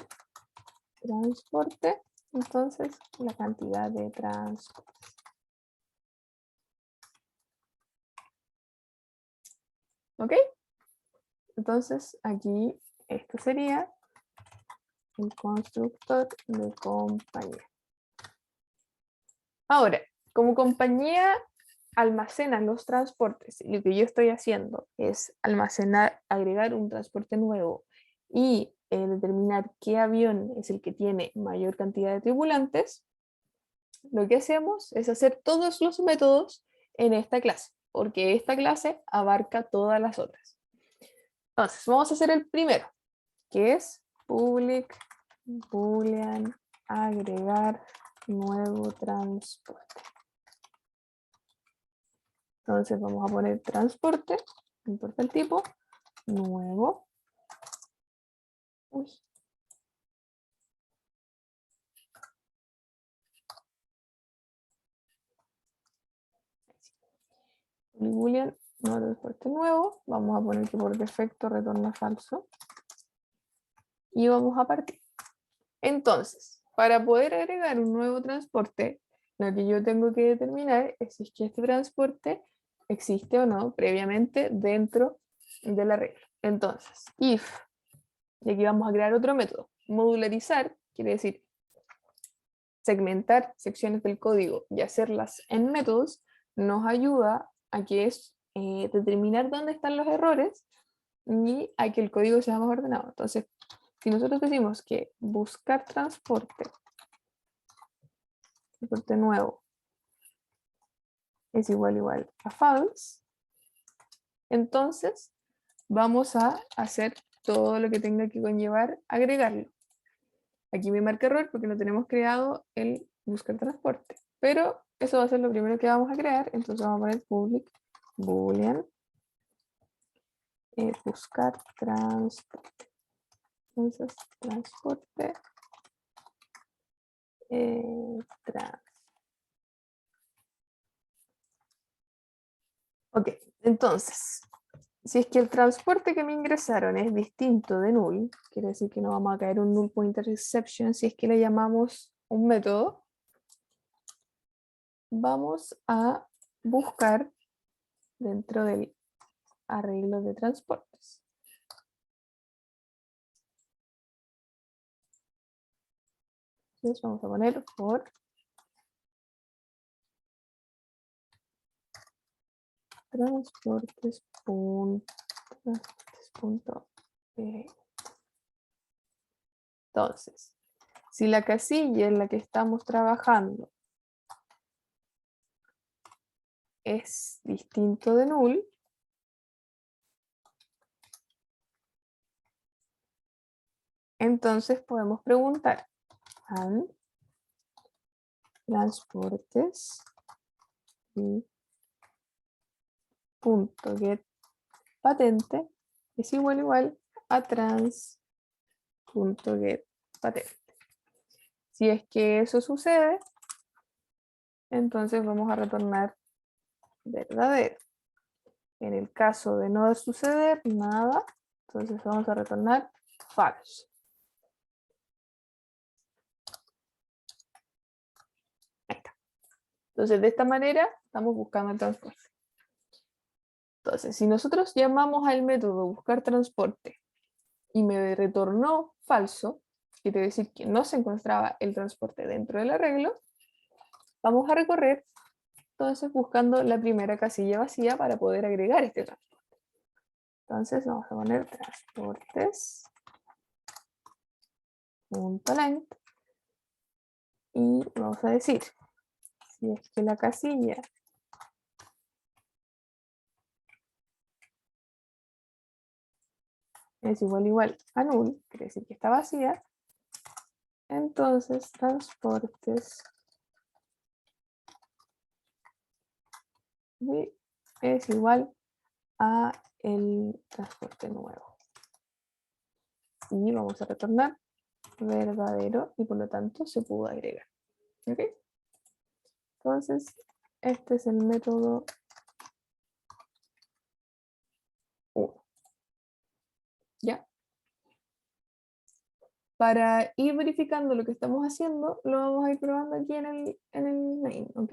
transporte, entonces la cantidad de transportes. ¿Ok? Entonces aquí esto sería el constructor de compañía. Ahora, como compañía almacena los transportes, y lo que yo estoy haciendo es almacenar, agregar un transporte nuevo y determinar qué avión es el que tiene mayor cantidad de tripulantes, lo que hacemos es hacer todos los métodos en esta clase, porque esta clase abarca todas las otras. Entonces, vamos a hacer el primero, que es public boolean agregar nuevo transporte. Entonces vamos a poner transporte, no importa el tipo, nuevo. Uy. boolean no transporte nuevo, vamos a poner que por defecto retorna falso y vamos a partir. Entonces, para poder agregar un nuevo transporte, lo que yo tengo que determinar es si es que este transporte existe o no previamente dentro del arreglo. Entonces, if, y aquí vamos a crear otro método, modularizar, quiere decir segmentar secciones del código y hacerlas en métodos, nos ayuda a que es determinar dónde están los errores y a que el código sea más ordenado. Entonces, si nosotros decimos que buscar transporte nuevo es igual a false, entonces vamos a hacer todo lo que tenga que conllevar agregarlo. Aquí me marca error porque no tenemos creado el buscar transporte, pero eso va a ser lo primero que vamos a crear, entonces vamos a poner public boolean buscar transporte. Entonces, transporte trans. Ok, entonces, si es que el transporte que me ingresaron es distinto de null, quiere decir que no vamos a caer un null pointer exception si es que le llamamos un método, vamos a buscar dentro del arreglo de transportes. Entonces vamos a poner for transportes.p. Entonces, si la casilla en la que estamos trabajando es distinto de null, entonces podemos preguntar and transportes y punto get patente es igual a trans.get patente. Si es que eso sucede, entonces vamos a retornar verdadero. En el caso de no suceder nada, entonces vamos a retornar false. Ahí está. Entonces de esta manera estamos buscando el transporte. Entonces, si nosotros llamamos al método buscar transporte y me retornó falso, quiere decir que no se encontraba el transporte dentro del arreglo, vamos a recorrer entonces buscando la primera casilla vacía para poder agregar este transporte. Entonces vamos a poner transportes.length y vamos a decir, si es que la casilla es igual a null, quiere decir que está vacía, entonces transportes es igual a el transporte nuevo. Y vamos a retornar verdadero y por lo tanto se pudo agregar. ¿Ok? Entonces, este es el método 1. ¿Ya? Para ir verificando lo que estamos haciendo, lo vamos a ir probando aquí en el main, ¿ok?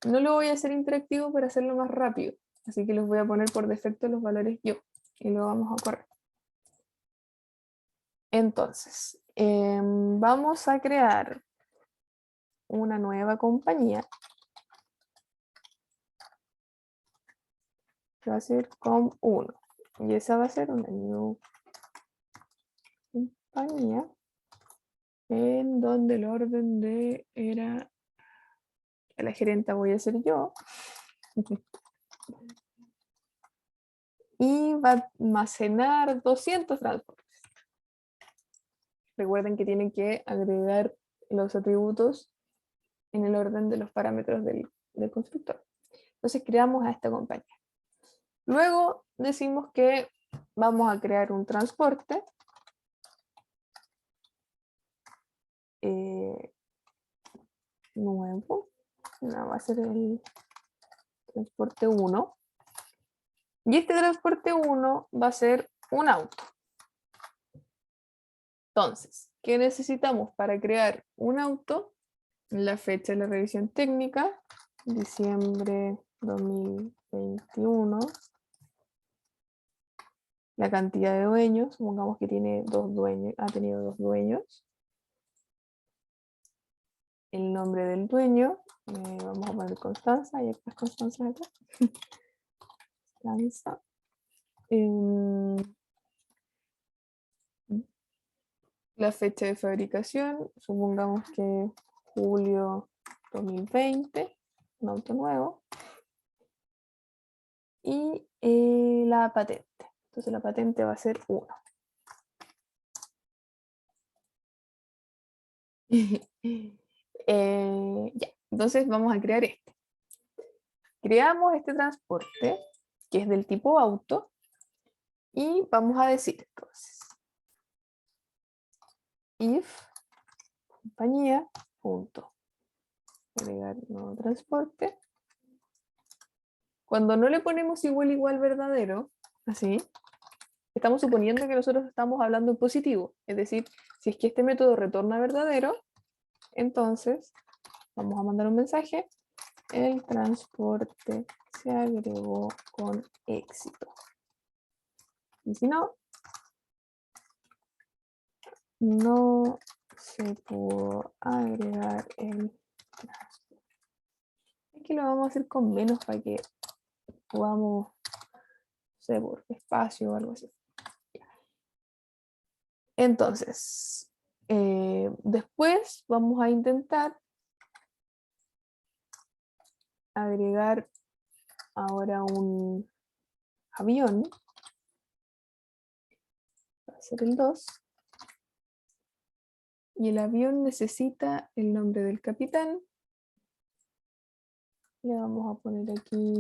No lo voy a hacer interactivo para hacerlo más rápido, así que les voy a poner por defecto los valores yo y lo vamos a correr. Entonces, vamos a crear una nueva compañía que va a ser com1 y esa va a ser una new compañía en donde el orden de era la gerenta voy a ser yo y va a almacenar 200 transportes. Recuerden que tienen que agregar los atributos en el orden de los parámetros del constructor. Entonces creamos a esta compañía. Luego decimos que vamos a crear un transporte nuevo. No, va a ser el transporte 1. Y este transporte 1 va a ser un auto. Entonces, ¿qué necesitamos para crear un auto? La fecha de la revisión técnica, diciembre 2021. La cantidad de dueños, supongamos que tiene 2 dueños, ha tenido 2 dueños. El nombre del dueño, vamos a poner Constanza, hay otras Constanzas acá. Constanza. La fecha de fabricación, supongamos que julio 2020, un auto nuevo. Y la patente. Entonces la patente va a ser 1. Ya, entonces vamos a crear este. Creamos este transporte que es del tipo auto y vamos a decir entonces if compañía punto agregar nuevo transporte. Cuando no le ponemos igual verdadero, así, estamos suponiendo que nosotros estamos hablando en positivo. Es decir, si es que este método retorna verdadero, entonces vamos a mandar un mensaje. El transporte se agregó con éxito. Y si no, no se pudo agregar el transporte. Aquí lo vamos a hacer con menos para que podamos, no sé, por espacio o algo así. Entonces, después vamos a intentar agregar ahora un avión. Va a ser el 2. Y el avión necesita el nombre del capitán. Le vamos a poner aquí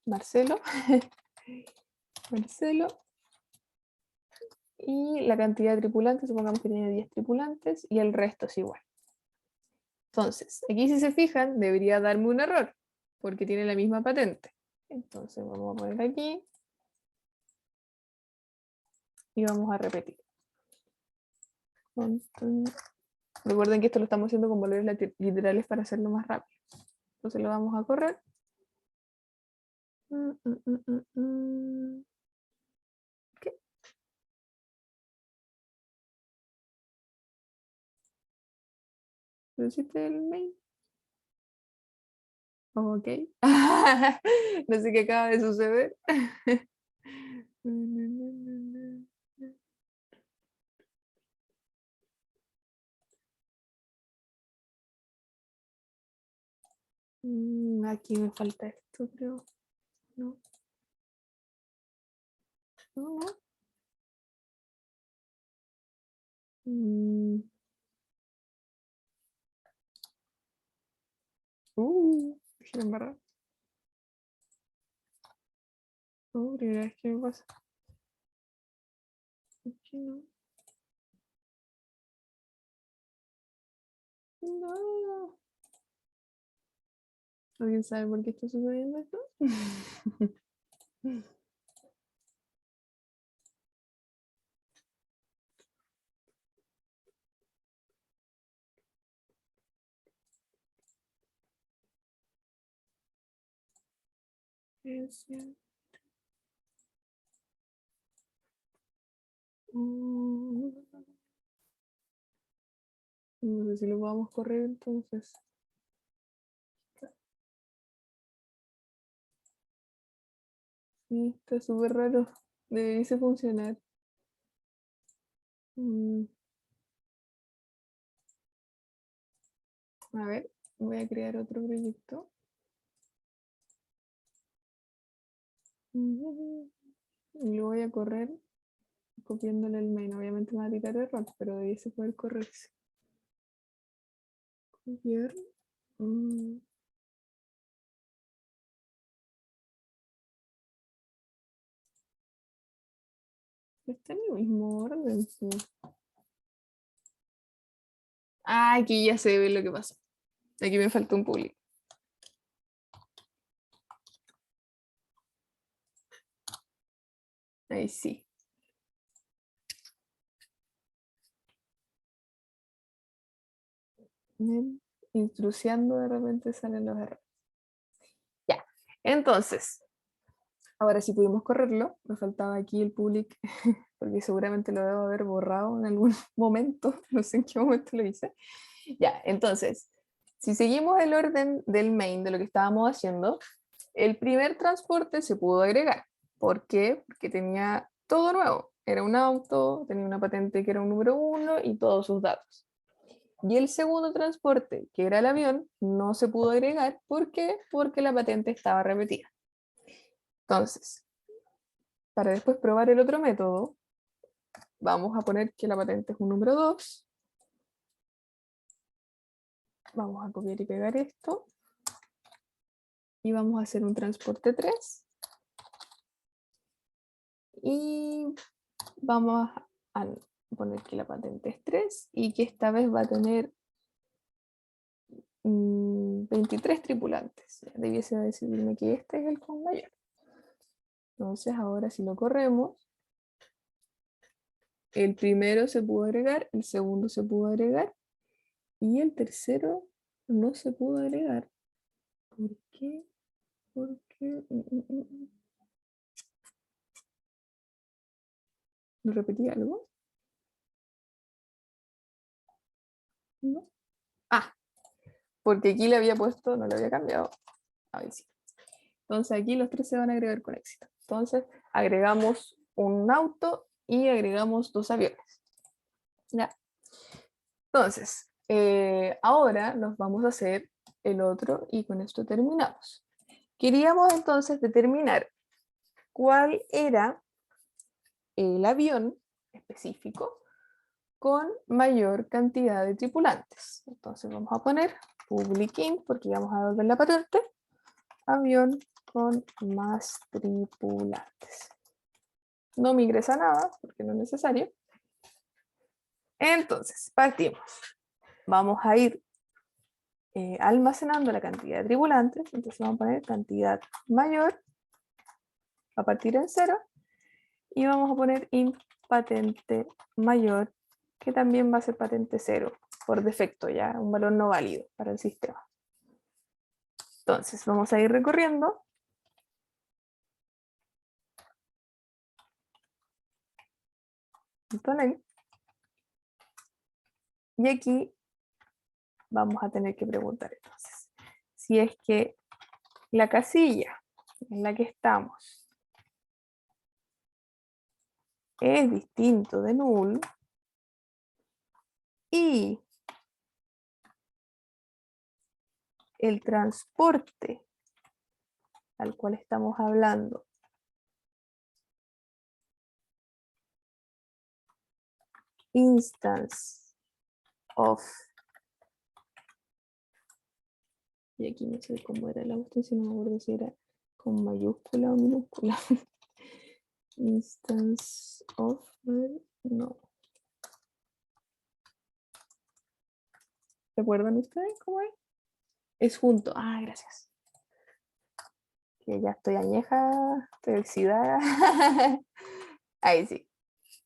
Marcelo. Marcelo. Y la cantidad de tripulantes, supongamos que tiene 10 tripulantes y el resto es igual. Entonces, aquí si se fijan, debería darme un error, porque tiene la misma patente. Entonces vamos a poner aquí y vamos a repetir. Recuerden que esto lo estamos haciendo con valores literales para hacerlo más rápido. Entonces lo vamos a correr. ¿Qué? ¿Lo hiciste el mail? Ok. No sé qué acaba de suceder. Aquí me falta esto, creo. No. No, no. Mm, Dejé embarrar. Primera vez que me pasa. Aquí no. No. ¿Alguien sabe por qué está sucediendo esto? Mm, No sé si lo podamos correr entonces. Sí, está súper raro. Debería funcionar. Mm, A ver, voy a crear otro proyecto. Y lo voy a correr copiándole el main. Obviamente me va a tirar error, pero debiese poder correrse. Copiar. Está en el mismo orden. Sí. Aquí ya se ve lo que pasó. Aquí me faltó un public. Ahí sí. Intrusiando de repente salen los errores. Ya, entonces, ahora sí pudimos correrlo. Me faltaba aquí el public, porque seguramente lo debo haber borrado en algún momento. No sé en qué momento lo hice. Ya, entonces, si seguimos el orden del main de lo que estábamos haciendo, el primer transporte se pudo agregar. ¿Por qué? Porque tenía todo nuevo. Era un auto, tenía una patente que era un número 1 y todos sus datos. Y el segundo transporte, que era el avión, no se pudo agregar. ¿Por qué? Porque la patente estaba repetida. Entonces, para después probar el otro método, vamos a poner que la patente es un número 2. Vamos a copiar y pegar esto. Y vamos a hacer un transporte 3. Y vamos a poner que la patente es 3 y que esta vez va a tener 23 tripulantes. Debiese decirme que este es el con mayor. Entonces ahora si lo corremos, el primero se pudo agregar, el segundo se pudo agregar y el tercero no se pudo agregar. ¿Por qué? ¿Por qué? ¿No repetí algo? ¿No? Ah, porque aquí le había puesto, no le había cambiado. A ver si. Entonces aquí los tres se van a agregar con éxito. Entonces agregamos un auto y agregamos 2 aviones. ¿Ya? Entonces, ahora nos vamos a hacer el otro y con esto terminamos. Queríamos entonces determinar cuál era el avión específico con mayor cantidad de tripulantes. Entonces vamos a poner public int, porque vamos a devolver la patente, avión con más tripulantes. No me ingresa nada, porque no es necesario. Entonces, partimos. Vamos a ir almacenando la cantidad de tripulantes. Entonces vamos a poner cantidad mayor, a partir en 0. Y vamos a poner int patente mayor, que también va a ser patente 0, por defecto, ya, un valor no válido para el sistema. Entonces, vamos a ir recorriendo. Y aquí vamos a tener que preguntar entonces, si es que la casilla en la que estamos es distinto de null y el transporte al cual estamos hablando instance of, y aquí no sé cómo era la cuestión, si no me acuerdo si era con mayúscula o minúscula. Instance of, no. ¿Recuerdan ustedes cómo es? Es junto. Ah, gracias. Que ya estoy añeja, estoy oxidada. Ahí sí.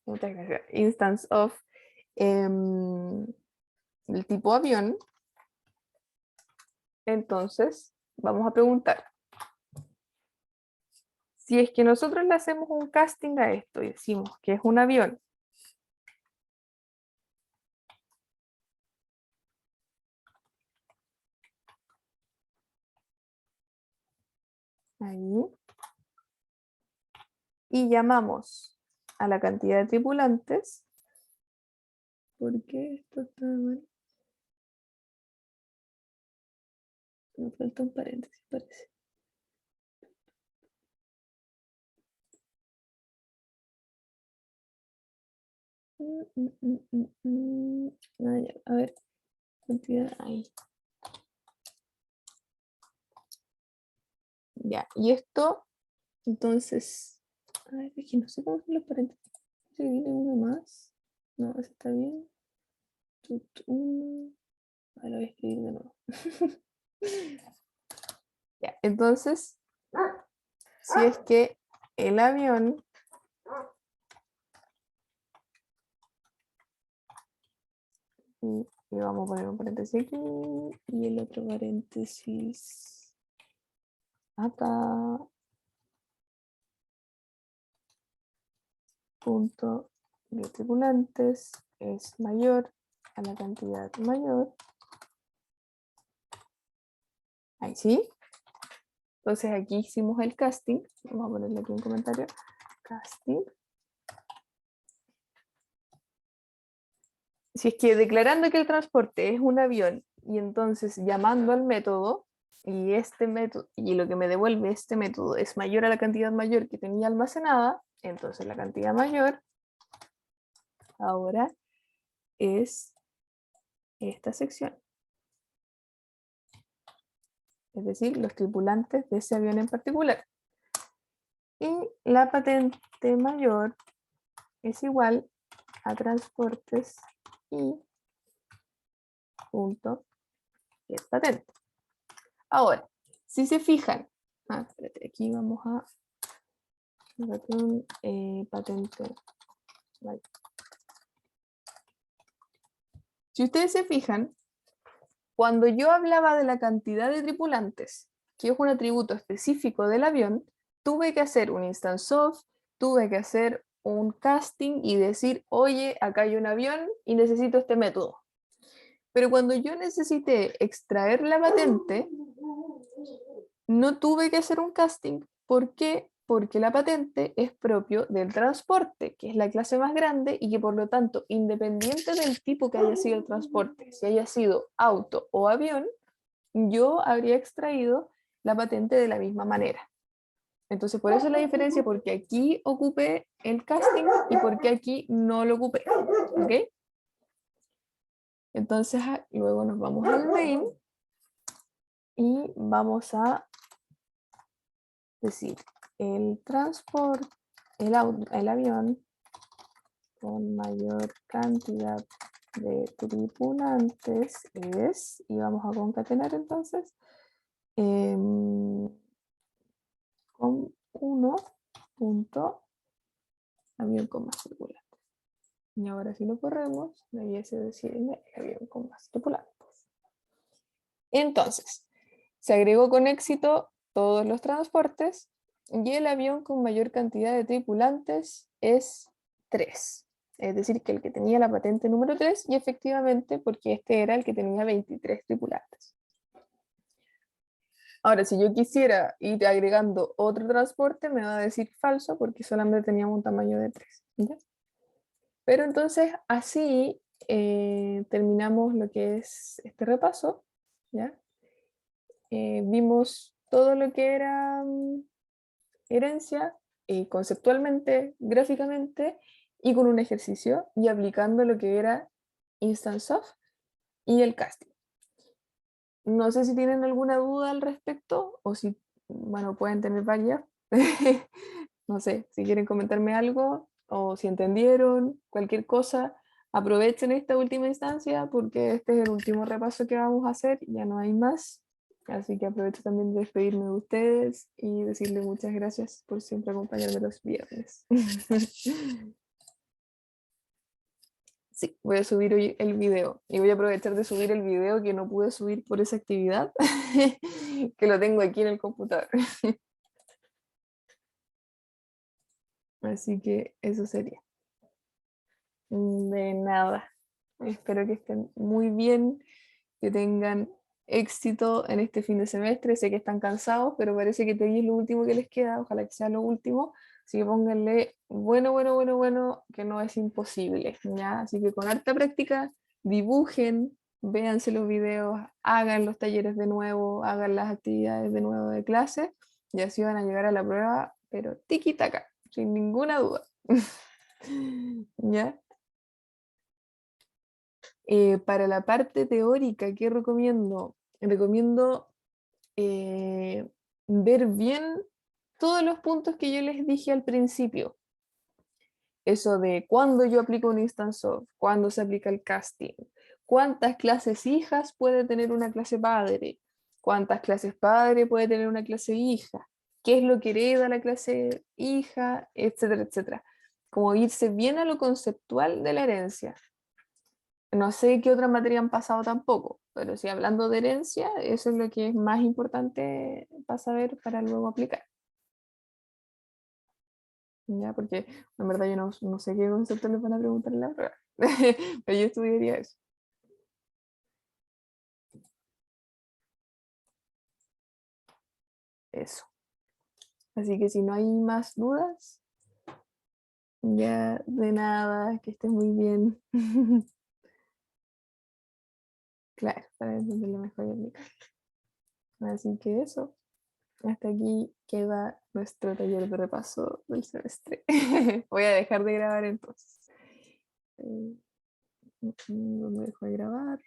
Muchas gracias. Instance of el tipo avión. Entonces, vamos a preguntar. Si es que nosotros le hacemos un casting a esto y decimos que es un avión, ahí, y llamamos a la cantidad de tripulantes, ¿por qué esto está mal? Me falta un paréntesis, parece. A ver, cantidad ahí. Ya, y esto, entonces, a ver, es que no sé cómo son los paréntesis. Si viene uno más. No, ese está bien. Uno. Ahora lo voy a escribir de nuevo. Ya, entonces, si es que el avión y vamos a poner un paréntesis aquí y el otro paréntesis acá, punto de tripulantes es mayor a la cantidad mayor. Ahí sí. Entonces aquí hicimos el casting. Vamos a ponerle aquí un comentario. Casting. Si es que declarando que el transporte es un avión y entonces llamando al método y este método y lo que me devuelve este método es mayor a la cantidad mayor que tenía almacenada, entonces la cantidad mayor ahora es esta sección. Es decir, los tripulantes de ese avión en particular. Y la patente mayor es igual a transportes y punto es patente. Ahora, si se fijan, espérate, aquí vamos a patente. Vale. Si ustedes se fijan, cuando yo hablaba de la cantidad de tripulantes, que es un atributo específico del avión, tuve que hacer un instance of, tuve que hacer un casting y decir, oye, acá hay un avión y necesito este método. Pero cuando yo necesité extraer la patente, no tuve que hacer un casting. ¿Por qué? Porque la patente es propio del transporte, que es la clase más grande y que por lo tanto, independiente del tipo que haya sido el transporte, si haya sido auto o avión, yo habría extraído la patente de la misma manera. Entonces, por eso es la diferencia, porque aquí ocupé el casting y porque aquí no lo ocupé. ¿Ok? Entonces, luego nos vamos al main y vamos a decir el transporte, el avión con mayor cantidad de tripulantes es, y vamos a concatenar entonces, con 1 punto avión con más tripulantes. Y ahora si lo corremos, debiese decirme el avión con más tripulantes. Entonces, se agregó con éxito todos los transportes y el avión con mayor cantidad de tripulantes es 3. Es decir, que el que tenía la patente número 3 y efectivamente porque este era el que tenía 23 tripulantes. Ahora, si yo quisiera ir agregando otro transporte, me va a decir falso porque solamente teníamos un tamaño de 3. ¿Ya? Pero entonces así terminamos lo que es este repaso. ¿Ya? Vimos todo lo que era herencia, conceptualmente, gráficamente y con un ejercicio y aplicando lo que era Instance of y el casting. No sé si tienen alguna duda al respecto o si, bueno, pueden tener varias. No sé, si quieren comentarme algo o si entendieron cualquier cosa, aprovechen esta última instancia porque este es el último repaso que vamos a hacer, ya no hay más. Así que aprovecho también de despedirme de ustedes y decirles muchas gracias por siempre acompañarme los viernes. Sí, voy a subir hoy el video y voy a aprovechar de subir el video que no pude subir por esa actividad, que lo tengo aquí en el computador. Así que eso sería. De nada. Espero que estén muy bien, que tengan éxito en este fin de semestre. Sé que están cansados, pero parece que hoy es lo último que les queda. Ojalá que sea lo último. Así que pónganle bueno, bueno, bueno, bueno, que no es imposible. ¿Ya? Así que con harta práctica, dibujen, véanse los videos, hagan los talleres de nuevo, hagan las actividades de nuevo de clase y así van a llegar a la prueba, pero tiki-taka, sin ninguna duda. ¿Ya? Para la parte teórica, ¿qué recomiendo? Recomiendo ver bien todos los puntos que yo les dije al principio. Eso de cuándo yo aplico un instance of, cuándo se aplica el casting, ¿Cuántas clases hijas puede tener una clase padre? ¿Cuántas clases padre puede tener una clase hija? ¿Qué es lo que hereda la clase hija? Etcétera, etcétera. Como irse bien a lo conceptual de la herencia. No sé qué otra materia han pasado tampoco, pero si hablando de herencia, eso es lo que es más importante para saber para luego aplicar. ¿Ya? Porque en verdad yo no sé qué concepto les van a preguntar en la prueba, pero yo estudiaría eso. Eso. Así que si no hay más dudas, ya de nada, que estés muy bien. Claro, para entenderlo mejor y aplicar. Así que eso, hasta aquí queda nuestro taller de repaso del semestre. Voy a dejar de grabar entonces. ¿Dónde dejo de grabar?